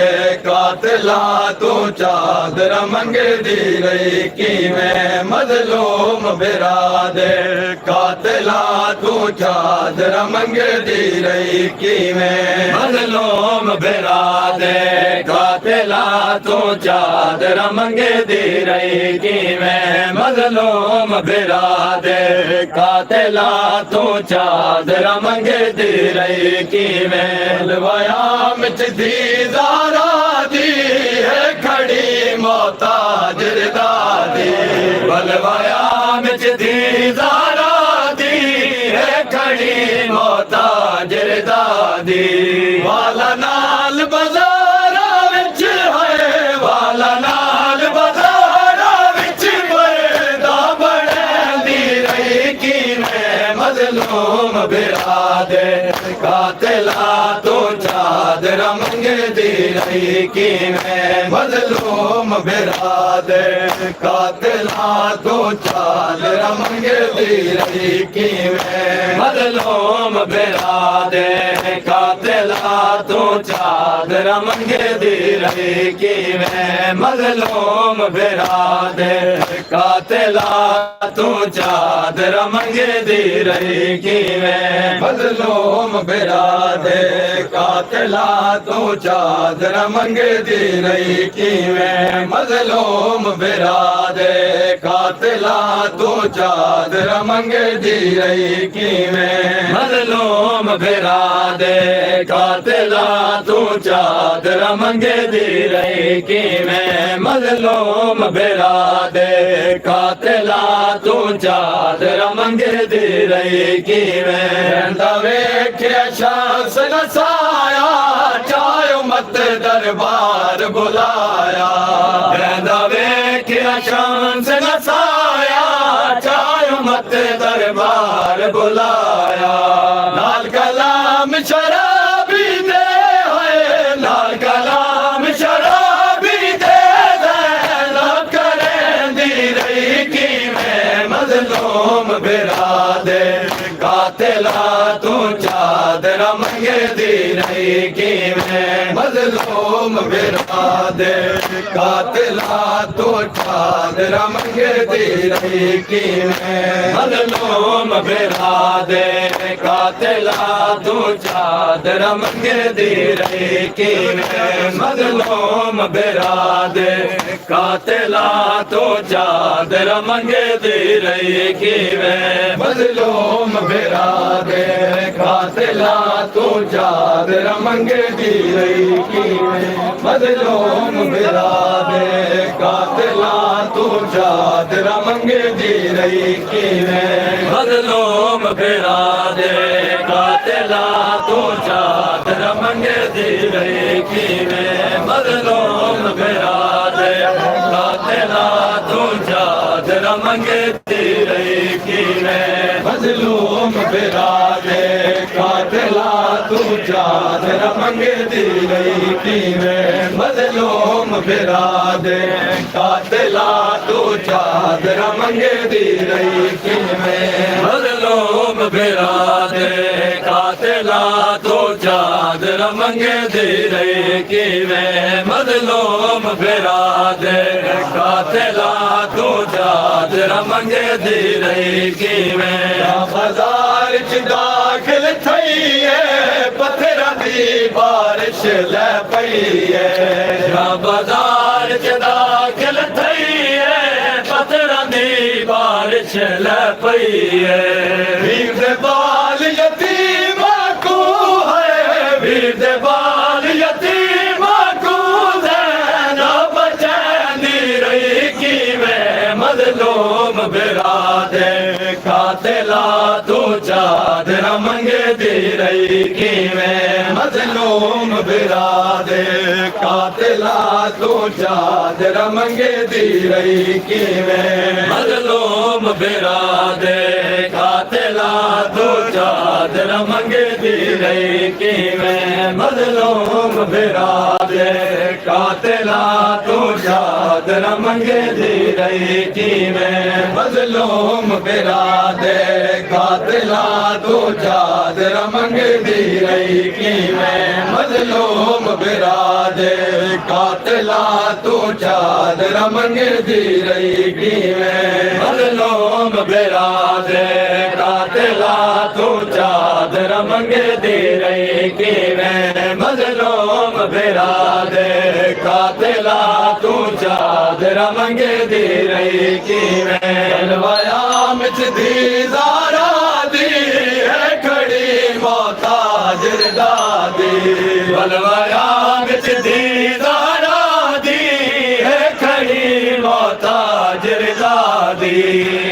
कातिला तू चादर मंगे दी रही कि मैं मजलूम बिरा दे कातिला तू चादर मंगे दी रही कि मैं मजलूम बिरा दे कातिला तू चादर मंगे दी रही कि मैं मजलूम बिरा दे कातिला तू चादर मंगे दी रही कि मैं लवाया मिच दी ज़ारा दी है खड़ी मोहताज दादी बलवाया मिच दी ज़ारा दी है खड़ी मोहताज दादी वाला नाल बाजारा विच है वाला नाल बाजारा विच बरदा बड़ी रही कि मैं मजलूम बिरा दे कातिला तू चादर मंगे दी रही कि मैं मजलूम बिरा दे कातिला तू चादर मंगे दी रही कि मैं मजलूम बिरा दे कातिला तू चादर मंगे दी रही कि मैं मजलूम बिरा दे कातिला तू चादर मंगे दी रही कि मैं मजलूम बिरा दे कातिला तू चादर मंगे दी रही कि मैं मजलूम बिरा दे कातिला तू चादर मंगे दी रही कि मैं मजलूम बिरा दे कातिला तू चादर मंगे दी रही कि मैं मजलूम बिरा दे कातिला तू चादर मंगे दी रही कि मैं वेख्या शास नसाया चायो मत दरबार बुलाया वेख्या शास नसाया चायो मत दरबार बुलाया लाल कलाम शराबी दे होए लाल कलाम शराबी दे लब करें दी रही कि मैं मजलूम बिरा दे कातिला तू चादर मंगे दी रही कि मैं मजलूम बिरा दे कातिला तू चादर मंगे दी रही कि मैं मजलूम बिरा दे कातिला तू चादर मंगे दी रही कि मैं मजलूम बिरा दे कातिला तू चादर मंगे दी रही कि मैं मजलूम बिरा दे कातिला तू चादर मंगे दी रही कि मैं मजलूम बिरा दे कातिला तू चादर मंगे दी रही कि मैं मजलूम बिरा दे कातिला तू चादर मंगे दी रही कि मैं मजलूम बिरा दे कातिला तू चादर मंगे दी रही कि मैं मजलूम बिरा दे कातिला तू चादर मंगदी रही किवें मजलूम फिरा दे कातिला तू चादर मंगदी रही किवें मजलूम फिरा दे कातिला तू चादर मंगदी रही किवें मजलूम फिरा दे कातिला तू चादर मंगदी रही किवें बाजार च दाखिल थई है पत्थर दी बारिश लै पई है बाजार च दाखिल थई है पत्थर दी बारिश लै पई है वीर दे बाल यतीमा को है वीर दे बाल यतीमा को ना बचांदी रही किवें मजलूम बिरादे कातिला तू चादर मंगदी रही किवें मजलूम बिरादे कातिला तू चादर मंगदी रही किवें मजलूम बिरादे कातिला तू चादर मंगदी रही किवें मजलूम बिरादे कातिला तू चादर मंगदी रही किवें मजलूम बिरादे कातिला तू चादर मंगदी रही किवें मजलूम बिरादे कातिला तू चादर मंगदी रही किवें मजलूम बिरादे कातिला तू चादर मंगदी रही किवें मजलूम बिरादे कातिला तू चादर मंगदी रही किवें लवाया मिचदी ज़ारा दी है खड़ी मोहताज दादी बलवाया मिचदी ज़ारा दी है खड़ी मोहताज दादी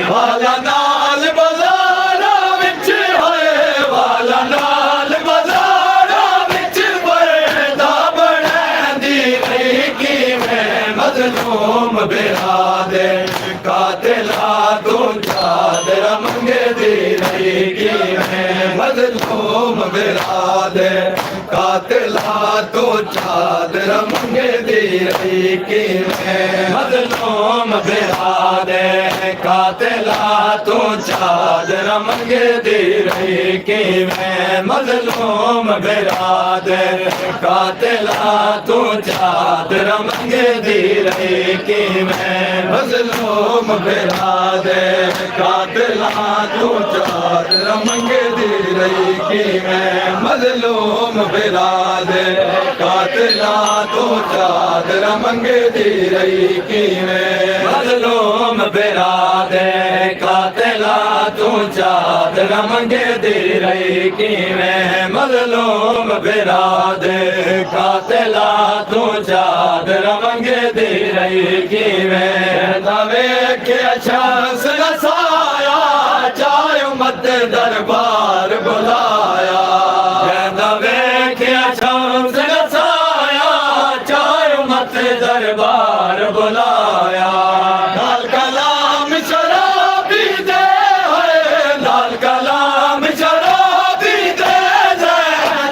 वाला नाल बाज़ारा विच होए वाला नाल बाज़ारा विच बरदा बनदी रही किवें मजलूम बिरादे कातिला तू चादर मंगदी रही किवें मजलूम बिरादे कातिला तू चादर मंगदी रही किवें मजलूम बिरादे कातिला तू चादर मंगदी रही किवें मजलूम बिरादे कातिला तू चादर मंगदी रही किवें मजलूम बिरादे कातिला तू चादर मंगदी रही किवें मजलूम बिरादे कातिला तू चादर मंगदी रही किवें मजलूम बिरादे कातिला तू चादर मंगदी रही किवें मजलूम बिरादे कातिला तू चादर मंगदी रही किवें दवे के शांस रसाया चाय मत दरबार बुलाया दवे के शांस रसाया चाय मत दरबार बुलाया लाल कलाम शराबी दे लाल कलाम शराबी दे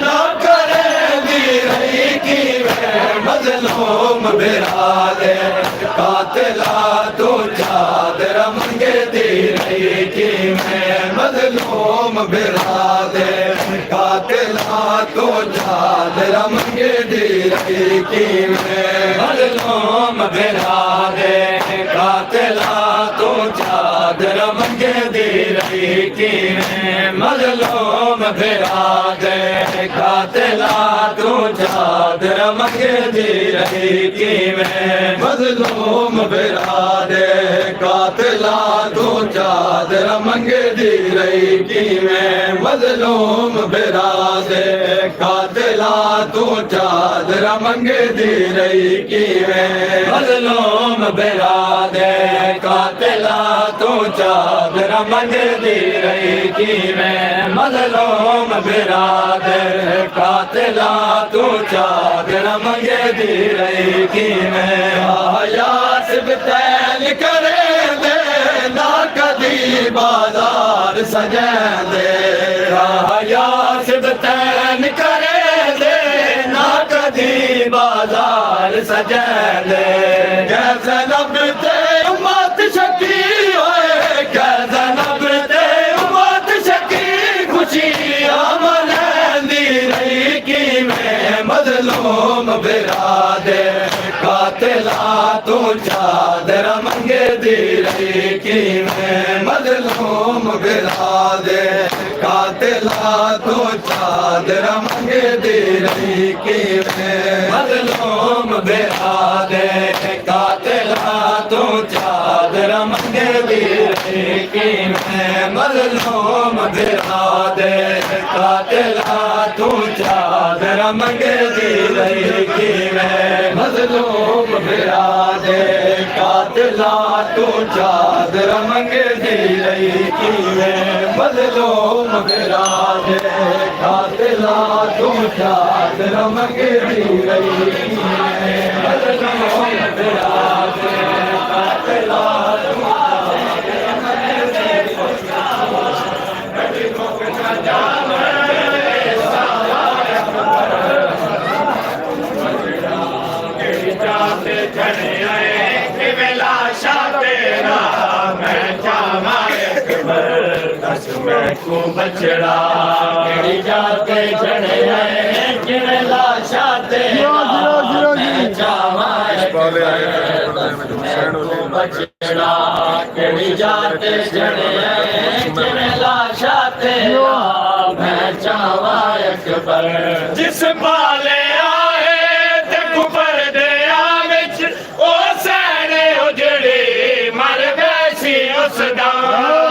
ना करेगी रही किवें मजलूम बिरादे कातिला तू चादर मंगदी रही किवें मजलूम बिरादे कातिला तू चादर मंगदी रही किवें मजलूम बिरादे कातिला तू चादर मंगदी रही किवें मजलूम बिरादे कातिला तू चादर मंगदी रही किवें मजलूम बिरादे कातिला तू चादर मंगदी रही किवें मजलूम बिरादे कातिला तू चादर मंगदी रही किवें मजलूम बिरादे कातिला तू चादर मंगदी रही किवें मजलूम बिरादे कातिला तू चादर मंगदी रही किवें आया सिबतैन करे दे ना कदी बाजार सजा दे आया सिबतैन जैदे ज़ैनब ते उम्मत शकी होए ज़ैनब ते उम्मत शकी खुशियां मनांदी रही कि मैं मज़लूम बिरादे कातिला तू चादर मंगे दी रही कि मैं मज़लूम बिरादे कातिला तू चादर मंगे दी रही कि मैं मज़लूम बिरादे कातिला तू चादर मंगे दी रही कि मैं मज़लूम बिरादे कातिला तू चादर मंगे दी रही कि मैं मज़लूम बिरादे कातिला तू चादर मंगे दी रही कि मैं मज़लूम बिरादे कातिला तू चादर मंगे दी रही कि मैं मज़लूम बिरादे कातिला तू बचड़ा केड़ी जाते जड़े कि लाशा तेरा मैं चावा बचड़ा केड़ी जाते जड़े कि लाशा तेरा मैं चावा अकबर जिस पाले आए ते कुबर दे विच ओ सैने उजड़ी मर बैसी उस दा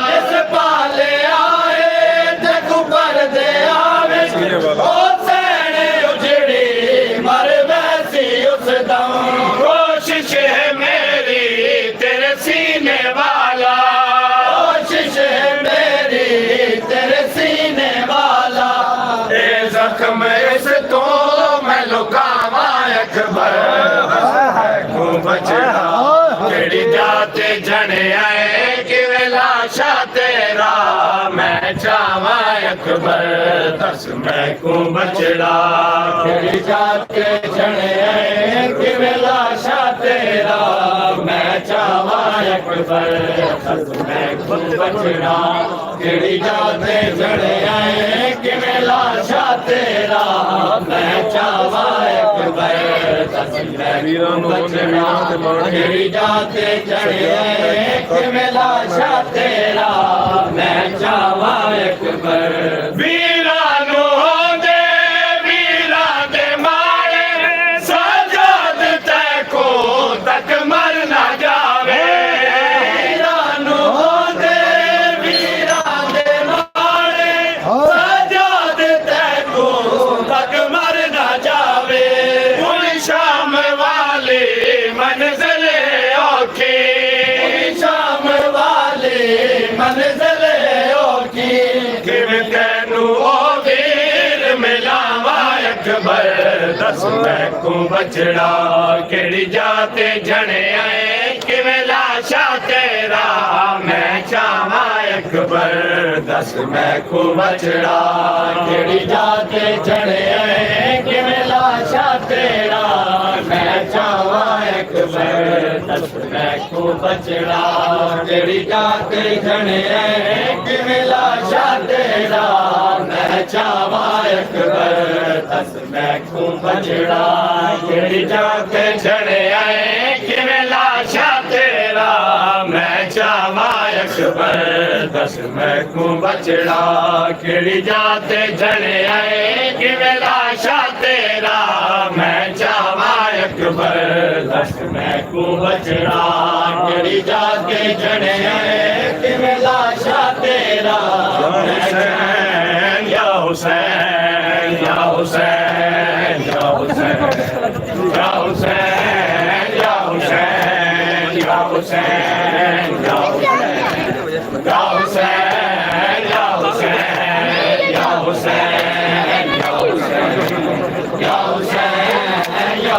जिस पाले ओ सैने उजड़ी मर वैसी उस दम कोशिश है मेरी तेरे सीने वाला कोशिश है मेरी तेरे सीने वाला ए जख्म इस तो मैं लुकावा अकबर को बचड़ा केड़ी जाते जने आए कि लाशा तेरा मैं चावा अकबर दस मैं को बचड़ा केड़ी जाते जने आए कि लाशा तेरा मैं चावा अकबर दस मैं को बचड़ा केड़ी जाते जने आए कि लाशा तेरा मैं चावा अकबर दस मैं को बचड़ा केड़ी जाते जने आए कि लाशा तेरा मैं चावा अकबर वीरानो दे वीरा दे मारे सजाद तैको तक मर ना जावे वीरानो दे वीरा दे मारे सजाद तैको तक मर ना जावे उन शाम वाले मंजिले औखी शाम वाले मंजिले औखी किवें तैनू ओ वीर मिलावा अकबर दस मैं को बचड़ा केड़ी जाते जने आए किवें लाशा तेरा मैं चावा अकबर दस मैं को बचड़ा केड़ी जाते जने आए किवें लाशा तेरा मैं चावा अकबर दस मैं को बचड़ा केड़ी जाते जने आए किवें लाशा तेरा मैं चावा अकबर दस मैं को बचड़ा केड़ी जाते जने आए किवें लाशा तेरा मैं चावा अकबर दस मैं को बचड़ा केड़ी जाते जने आए किवें लाशा तेरा मैं चावा अकबर दस मैं को बचड़ा केड़ी जाते जने आए किवें लाशा तेरा या हुसैन या हुसैन या हुसैन या हुसैन या हुसैन या हुसैन या हुसैन या हुसैन या हुसैन या हुसैन या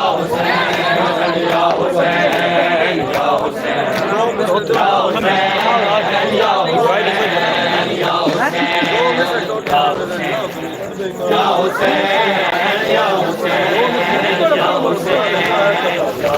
हुसैन या हुसैन या हुसैन या हुसैन या हुसैन या हुसैन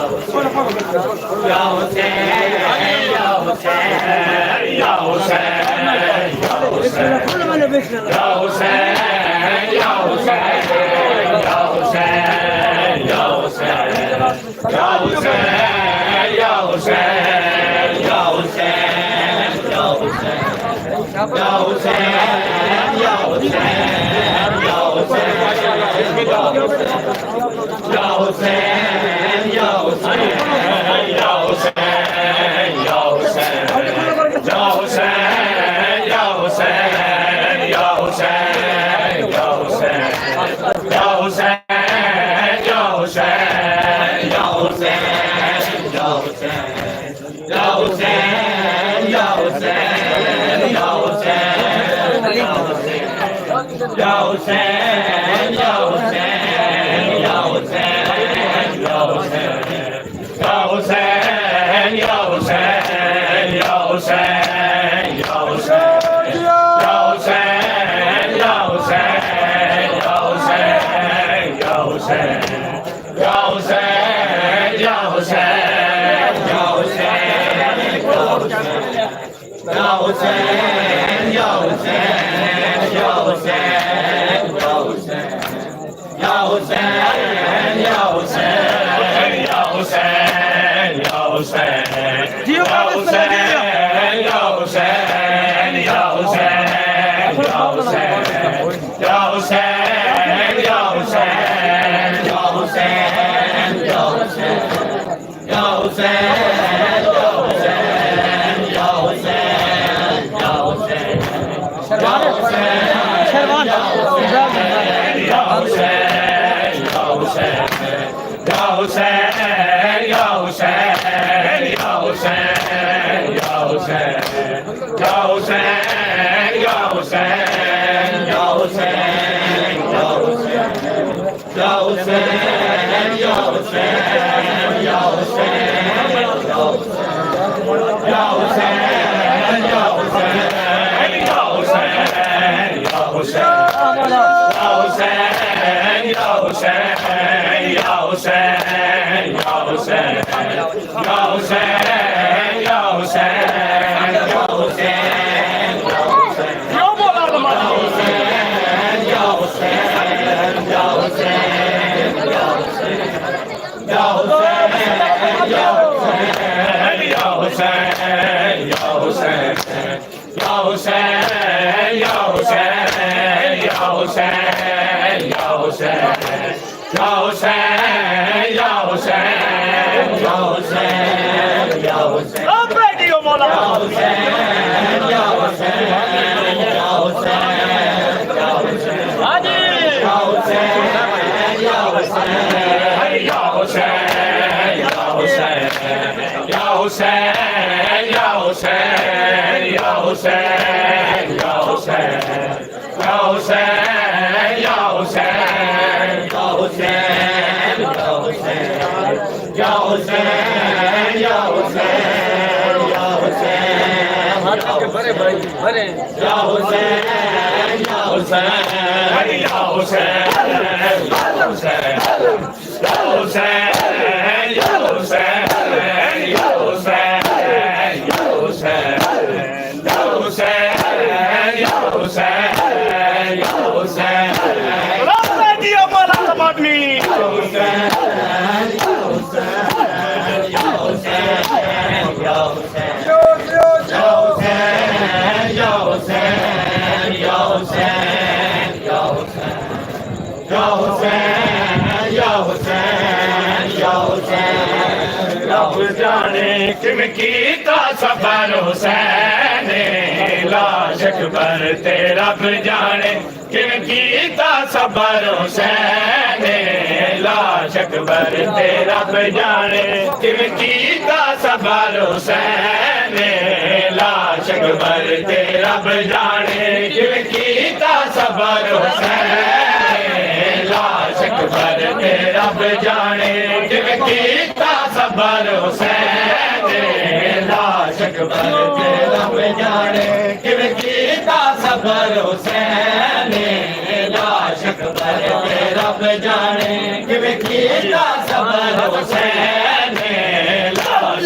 रब जाने कि कीता सबर हुसैन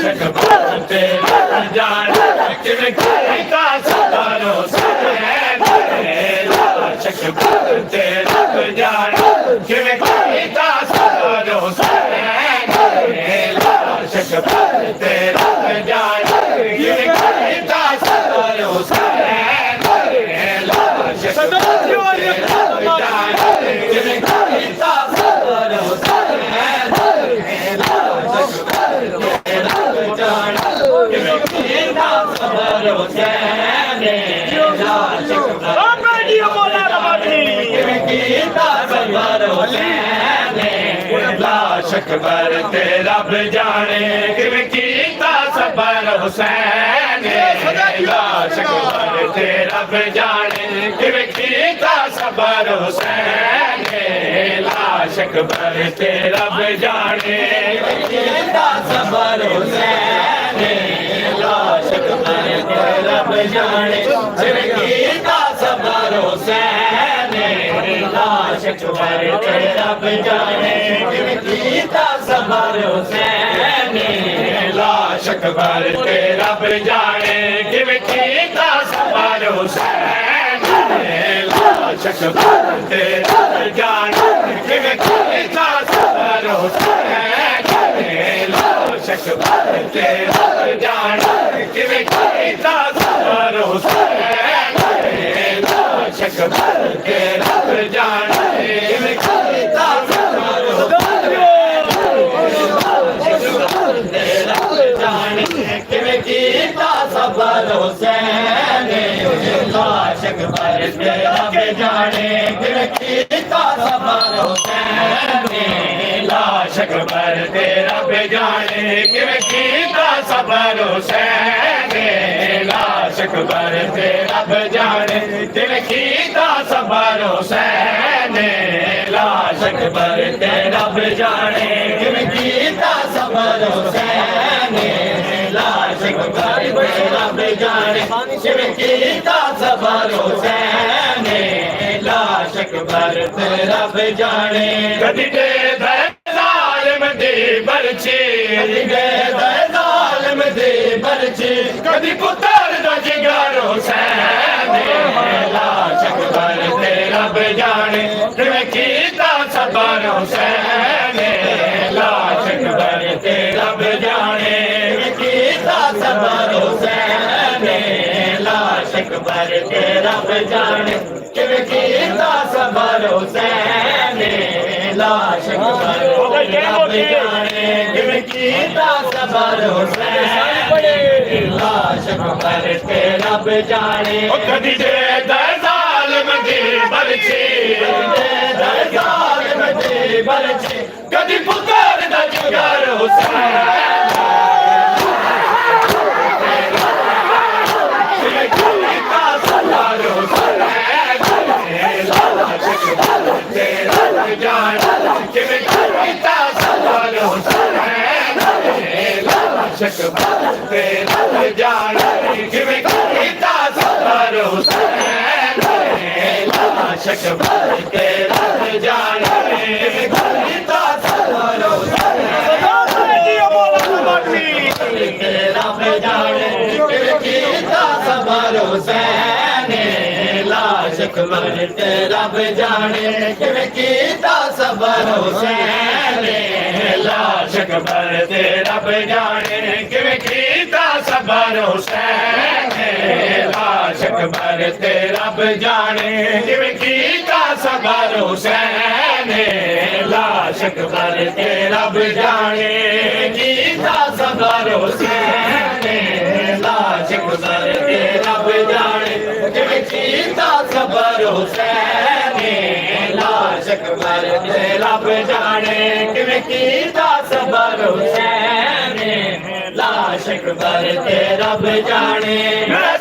लाशक भरते रब जाने किवें कीता सबर हुसैन लाशक भरते रब जाने किवें कीता सबर हुसैन लाशक भरते रब जाने किवें कीता सबर हुसैन लाशक भरते रब जाने किवें कीता सबर हुसैन लाशक भरते रब जाने किवें कीता सबर हुसैन लाशक लाशक भरते रब जाने किवें कीता सबर हुसैन लाशक भरते रब जाने किवें कीता सबर हुसैन लाशक भरते रब जाने कीता सबर हुसैन लाशक भरते रब जाने किवें कीता सबर हुसैन लाशक भरते रब जाने किवें कीता सबर हुसैन लाशक भरते रब जाने किवें कीता सबर हुसैन लाशक भरते रब जाने किवें कीता सबर हुसैन लाशक भरते रब जाने किवें कीता सबर हुसैन लाशक भरते रब जाने किवें कीता सबर किवें कीता सबर हुसैन लाशक भरते रब जाने किवें कीता सबर हुसैन लाशक भरते रब जाने किवें कीता सबर हुसैन लाशक भरते रब जाने किवें कीता सबर हुसैन लाशक भरते रब जाने किवें कीता सबर हुसैन लाशक भरते रब जाने किवें कीता सबर हुसैन लाशक भरते रब जाने कदी दे ज़ालिम दी बरछी कदी दे ज़ालिम दी बरछी कदी पुत्र दा जिगर हुसैन लाशक भरते रब जाने किवें कीता सबर हुसैन लाशक भरते रब जाने कीता सबर हुसैन लाशक भरते रब जाने किवें कीता सबर हुसैन लाशक भरते रब जाने किवें कीता सबर हुसैन लाशक भरते रब जाने कदी दे ज़ालिम दी बरछी ज़ालिम दी बरछी कदी पुकार दा जिगर हुसैन किवें कीता सबर हुसैन लाशक भरते रब जाने किवें कीता सबर हुसैन लाशक भरते रब जाने किवें कीता सबर हुसैन लाशक भरते रब जाने किवें कीता सबर हुसैन रब जाने किवें कीता सबर हुसैन लाशक भरते रब जाने किवें कीता सबर हुसैन लाशक भरते रब जाने किवें कीता सबर हुसैन लाशक भरते रब जाने किवें कीता सबर हुसैन लाशक भरते रब जाने कीता सबर हुसैन लाशक भरते रब जाने किवें कीता सबर हुसैन लाशक भरते रब जाने किवें कीता सबर हुसैन लाशक भरते रब जाने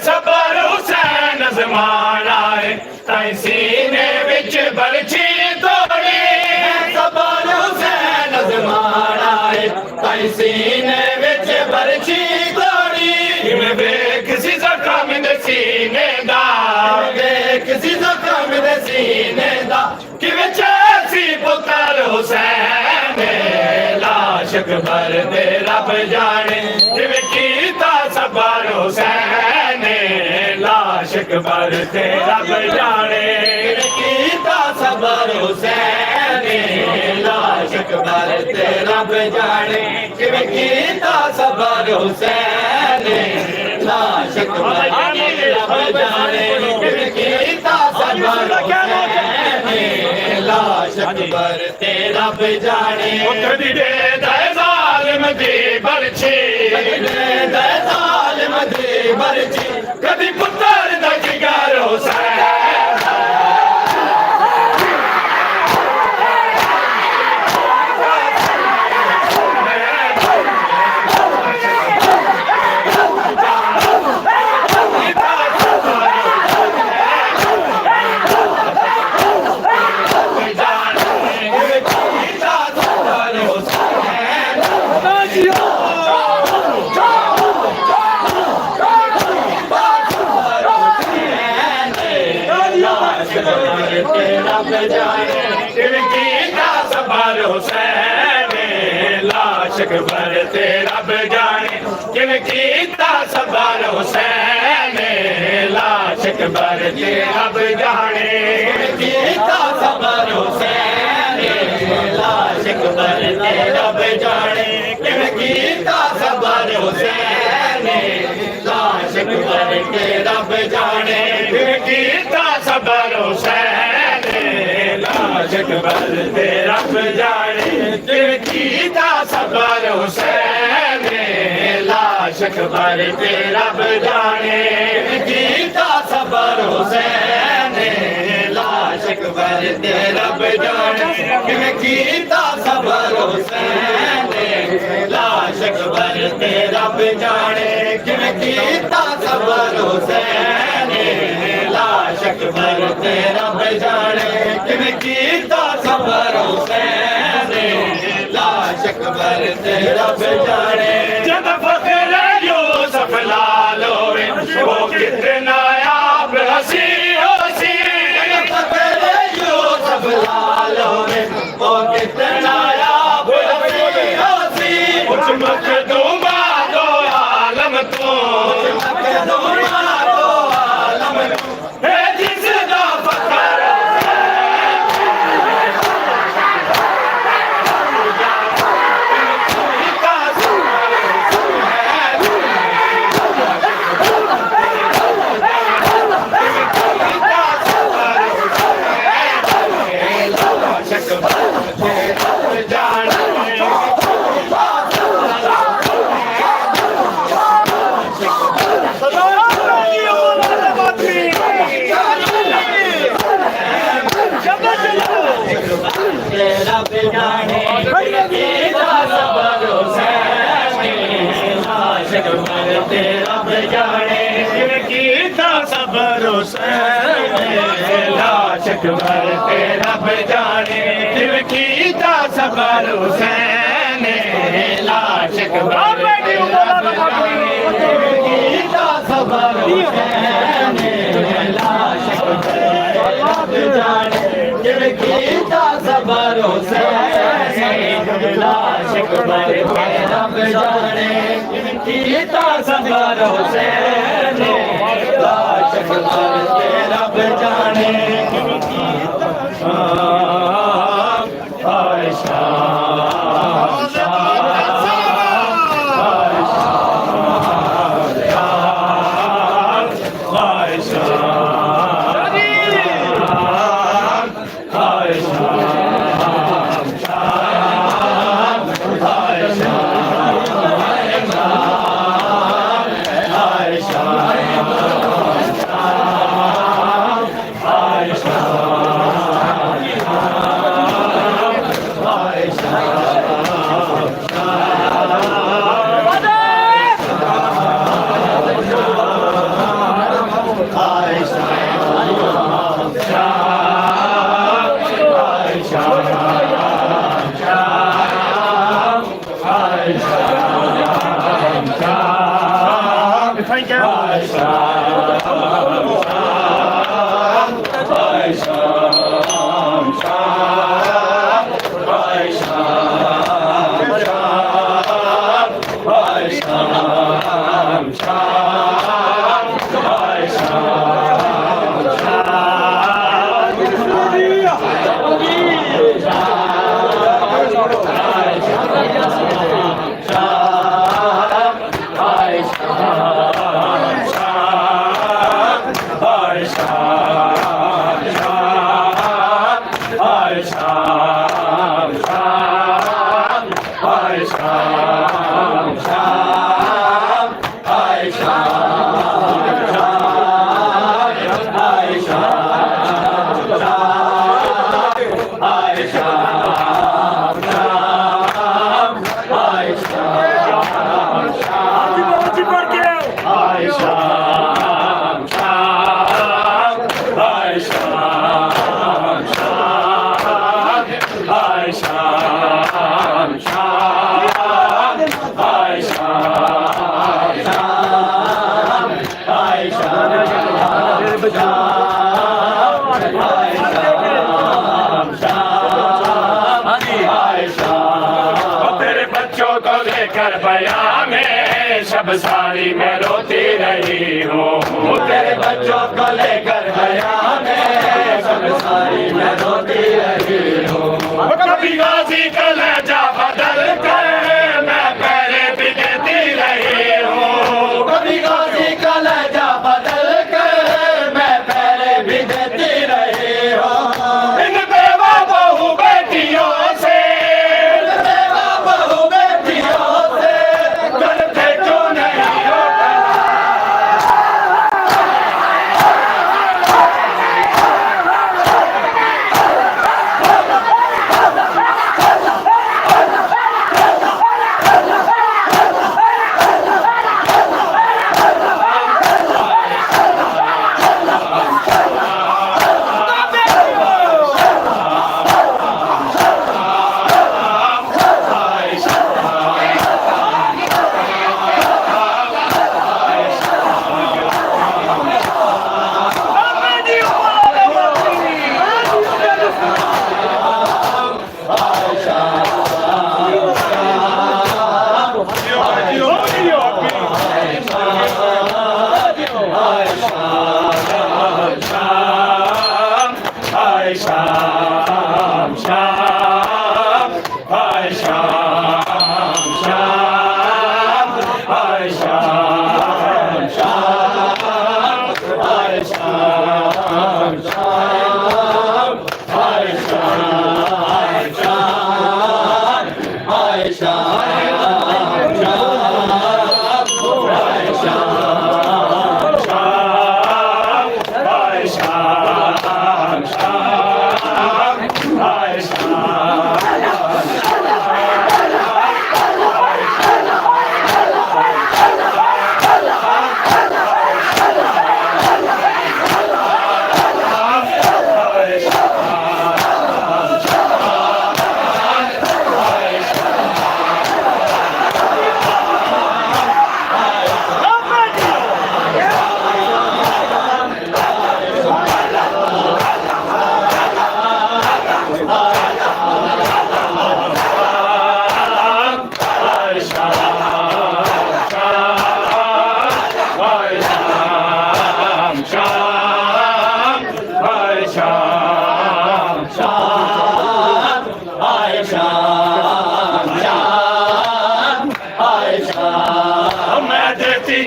सबर हुसैन ज़माना है ताई सीने विच बरछी तोड़ी सबर हुसैन ज़माना है ताई सीने विच बरछी तोड़ी वेख सी ज़ख़म दे सीने दा वेख सी ज़ख़म दे सीने दा किवें सी पुत्र हुसैन लाशक भरते रब जाने जिवें कीता सबर हुसैन लाशक पर ते रब जाने कीता सबर हुसैन लाशक पर ते रब जाने जिवें कीता सबर हुसैन लाशक पर ते रब जाने जिवें कीता सबर हुसैन लाशक पर ते रब जाने कदी दे जालिम दी बरछी दे जालिम दी बरछी कदी पुत्र दा जिगर हुसैन रब जाने कीता सबर हुसैन लाशक पर ते रब जाने किवें कीता सबर हुसैन लाशक पर ते रब जाने कीता सबर हुसैन लाशक पर ते रब जाने किवें कीता सबर हुसैन लाशक पर ते रब जाने किवें कीता सबर हुसैन लाशक पर ते रब जाने किवें कीता सबर हुसैन लाशक पर ते रब जाने कीता सबर हुसैन लाशक पर ते रब जाने किवें कीता सबर हुसैन लाशक पर ते रब जाने किवें कीता सबर हुसैन लाशक पर ते रब जाने किवें कीता सबर हुसैन लाशक पर ते रब जाने जब फखर यूसुफ लाल होवे वो कितना आप हसी हसी जब फखर यूसुफ लाल होवे वो कितना आप हसी हसी कुछ मखदूमा दो आलम तो मखदूमा दो आलम है जिसदा फखर रब जाने कीता सबर हुसैन लाशक पर ते रब जाने कीता सबर हुसैन लाशक पर ते रब जाने कीता सबर हुसैन लाशक पर ते रब जाने कीता सबर हुसैन लाशक पर रब जाने कीता सबर हुसैन लाशक पर ते रब जाने कीता सबर हुसैन लाशक पर ते रब जाने आयशा Thank you. Aisha शब सारी मैं रोती रही हूँ तेरे बच्चों को लेकर गया मैं शब सारी मैं रोती रही हूँ कभी गाजी का लहजा बदल कर मैं पहले भी देती रही हूँ कभी गाजी का लहजा बदल कर मैं पहले भी देती रही हूँ इन बेवा बहू बेटियों से करते क्यों नहीं हो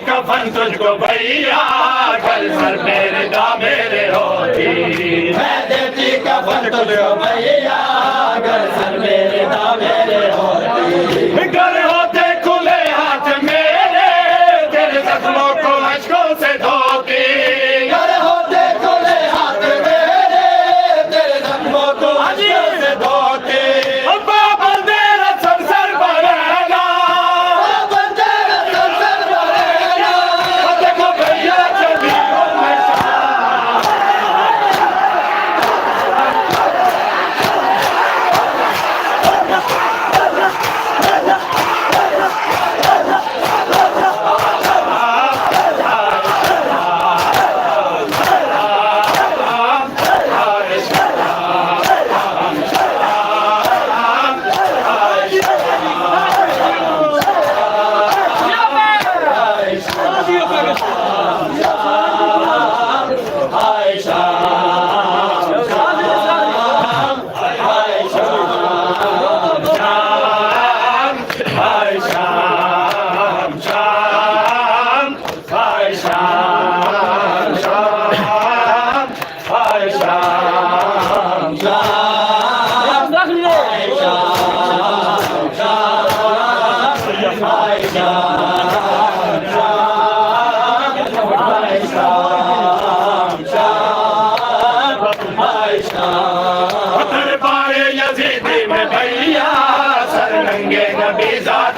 कफन तुझको भैया कल सर मेरे दा मेरे होती मैं देती कफन तुझको भैया कल सर मेरे दा मेरे होती घर होते खुले हाथ मेरे तेरे जख्मों को अश्कों से धोती घर होते खुले हाथ मेरे तेरे जख्मों को अश्कों से धोती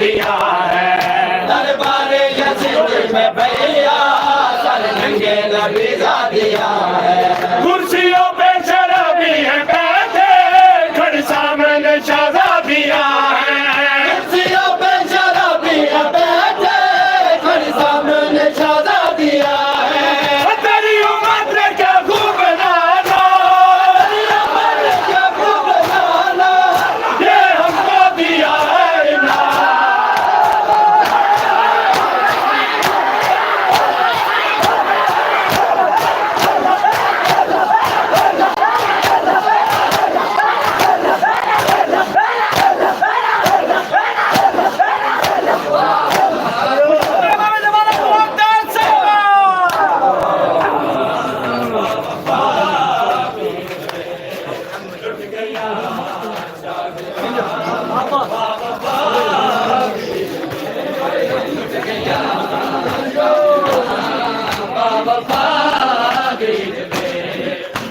दिया है दरबारे यजीद में भैया सर नंगे नबीजा दिया है कुर्सियों पे शराबी है बैठे खड़ सामने शहजादियां है कुर्सियों पे शराबी है बैठे खड़ सामने शहजादियां है तेरी उम्र क्या खूब नाना तेरी उम्र क्या खूब नाना ये हमको दिया है ना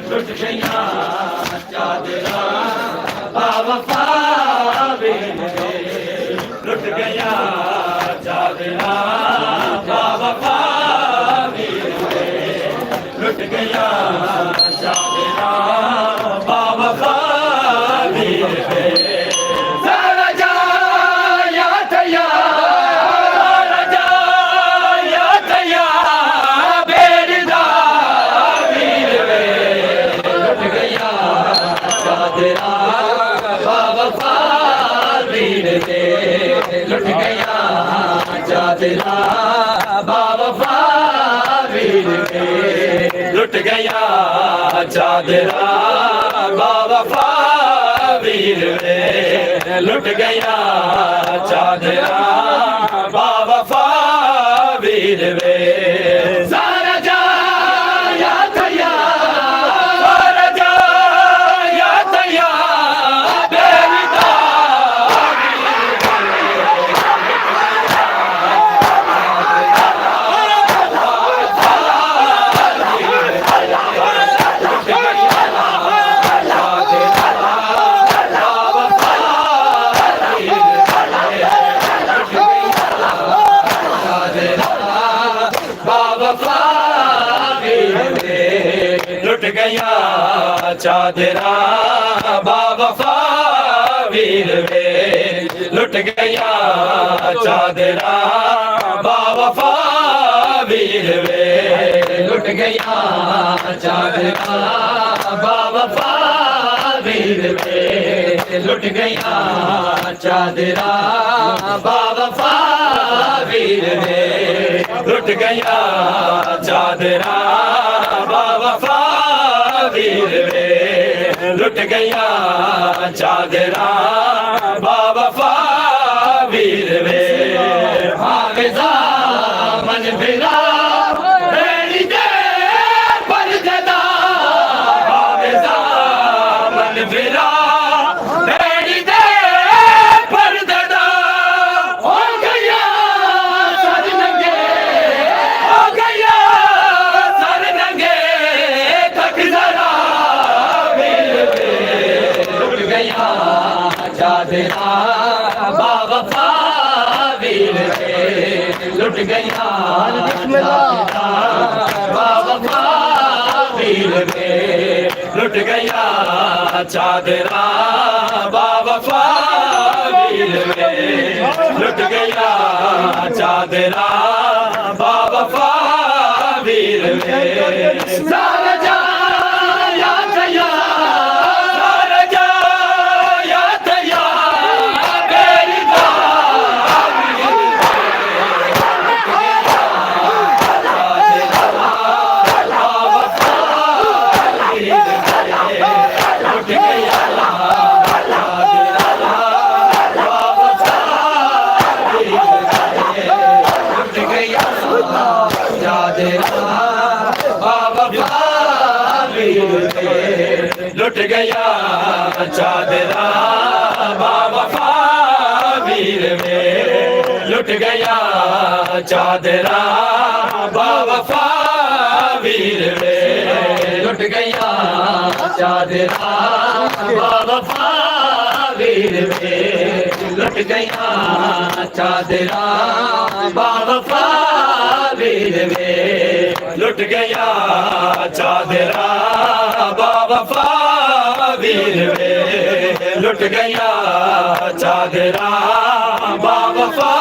लुट गया चादरा बावफा लुट गया चादरा बावफा सारा जाया तैया सारा जाया तैया बेरदा वीर वे लुट गया चादरा बावफा वीर वे लुट गया चादरा बावफा वीर वे लुट गया चादरा बावफा वीर वे लुट गया चादरा बावफा वीर वे सारा जाया तैया सारा जाया तैया बेरदा लुट गया चादरा बावफा वीर वे लुट गया चादरा बावफा वीर वे लुट गया चादरा बावफा वीर वे लुट गया चादरा बावफा वीर वे लुट गया चादरा बावफा वीर वे लुट गया चादरा बावफा वीर वे हाफिजा मन फिरा बेड़ी दे पर जदा हाफिजा मन फिरा बेड़ी दे पर जदा हो गया सर नंगे हो गया सर नंगे तक जरा लुट गया चादरा बावफा वीर वे लुट गया चादरा बावफा वीर वे लुट गया चादरा बावफा वीर वे लुट गया चादरा बावफा वीर वे सारा जाया तैया सारा जाया तैया बेरदा लुट गया लुट गया चादरा बावफा वीर वे लुट गया चादरा बावफा वीर वे लुट गया चादरा बावफा वीर वे लुट गया चादरा बावफा वीर वे लुट गया चादरा बावफा वीर वे लुट गया चादरा बावफा वीर वे लुट गया चादरा बावफा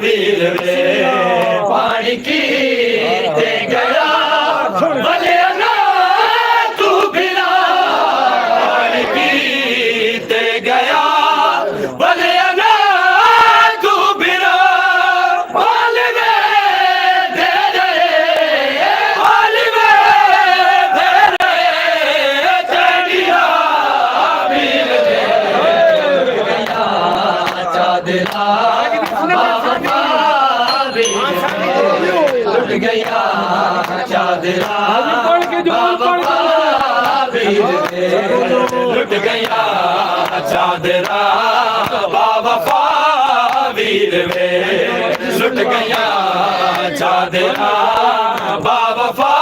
वीर वे पानी की दे गया भले ना तू बिना पानी की दे गया भले ना तू बिना पाल में दे रहे पाल में दे रहे चढ़िया वीर वे गया चादरा बावफा वीर वे लुट गया चादरा बावफा वीर वे लुट गया चादरा बावफा वीर वे लुट गया चादरा बावफा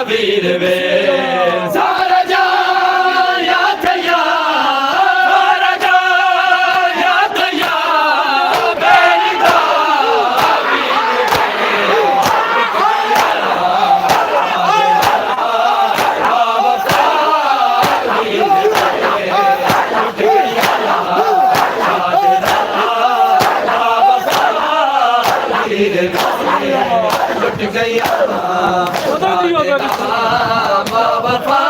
वीर वे सारा जान याद या सारा जान याद या बेरिदा लुट गया बावफा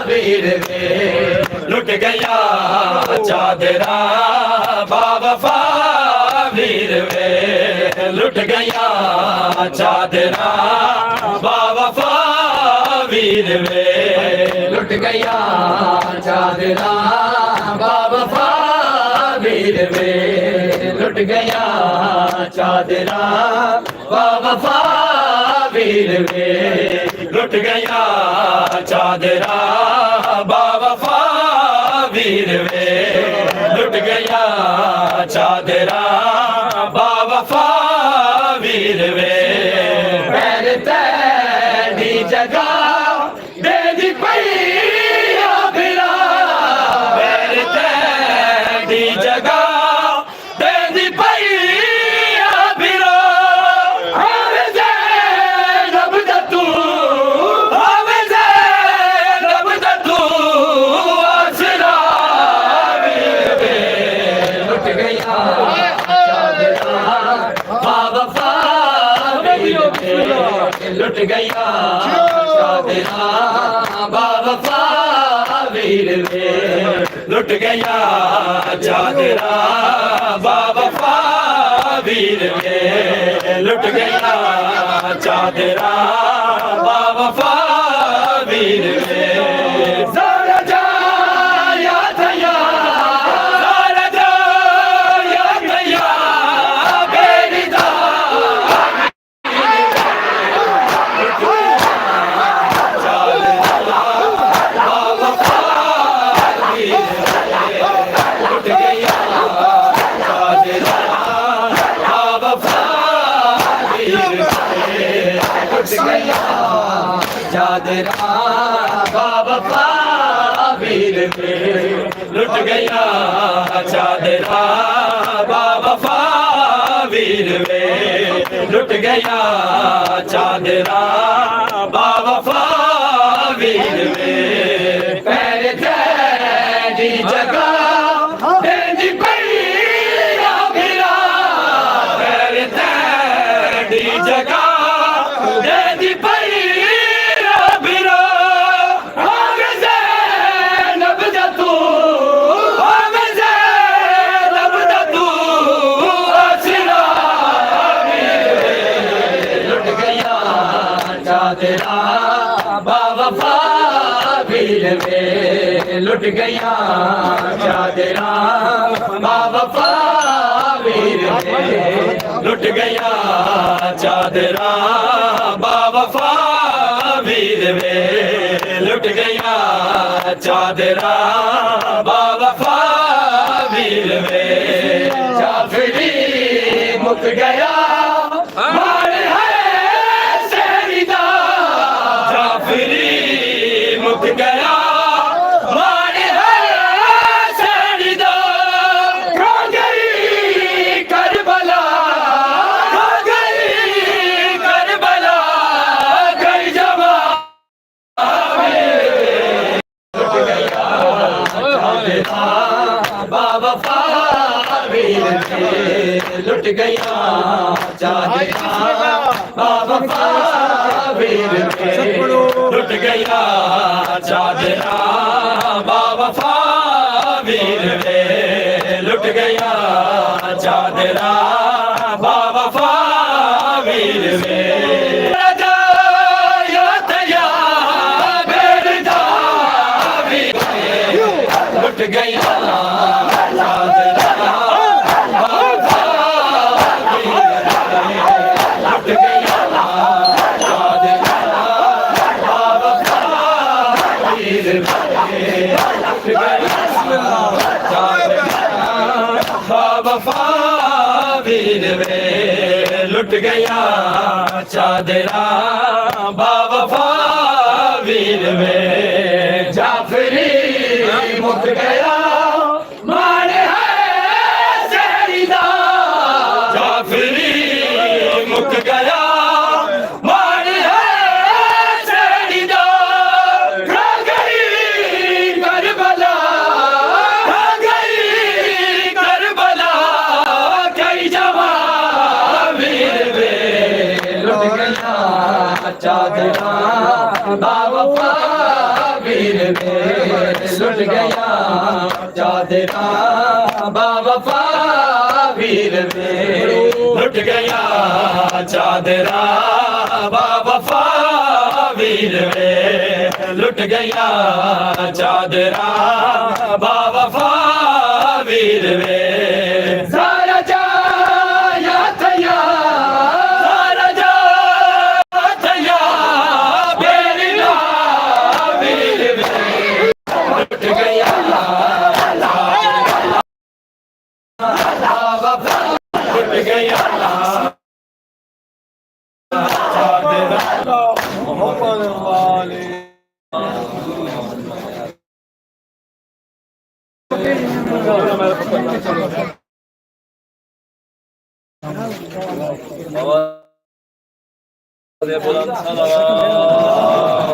वीर वे लुट गया चादरा बावफा वीर वे लुट गया चादरा बावफा वीर वे लुट गया चादरा बावफा वीर वे लुट गया चादरा बावफा वीर वे लुट गया चादरा बावफा वीर वे लुट गया चादरा बावफा वीर वे पैर तेरी जगह दे दी पई आबिरा पैर तेरी जगह दे दी पई आबिरा आवे ज़ैनब दा तू आवे ज़ैनब दा तू आसरा वीर वे लुट गया चादरा बावफा वीर वे लुट गया चादरा बावफा वीर वे लुट गया चादरा बावफा वीर वे लुट गया चादरा बावफा वीर वे सारा जान याद या सारा जान याद या बेरिदा लुट गया चादरा बावफा वीर वे लुट गया चादरा बावफा वीर वे लुट गया चादरा बावफा वीर वे लुट गया चादरा बावफा वीर वे पैर तेरी जगह तेरी पई आबिरा पैर तेरी जगह तेरी पई आबिरा आवे ज़ैनब दा तू आवे ज़ैनब दा तू आसरा वीर वे लुट गया चादरा बावफा वीर वे लुट गया चादरा बावफा वीर वे लुट गया चादरा बावफा वीर वे लुट गया चादरा बावफा वीर वे जाफरी मुक गया मार है शहरीदा जाफरी मुक गया मार है शहरीदा खा गई करबला खा गई करबला गई जवा लुट गया चादरा बावफा वीर वे लुट गया चादरा बावफा वीर वे लुट गया चादरा बावफा वीर वे लुट गया चादरा बावफा वीर वे राजा याद या बेरिदा वीर वे लुट गया चादरा बावफा वीर वे लुट गया चादरा बावफा वीर वे लुट गया लुट गया चादरा बावफा वीर वे जाफरी मुक गया मान है जहरीदा जाफरी मुक गया मान है जहरीदा खा गई करबला खा गई करबला कई जवान वीर वे लुट गया चादरा बावफा वीर वे लुट गया चादरा बावफा वीर वे लुट गया चादरा बावफा वीर वे लुट गया चादरा बावफा वीर वे सारा जाया थया सारा जा थया बेरिया वीर वे लुट गया लुट गया बुलंद सलावत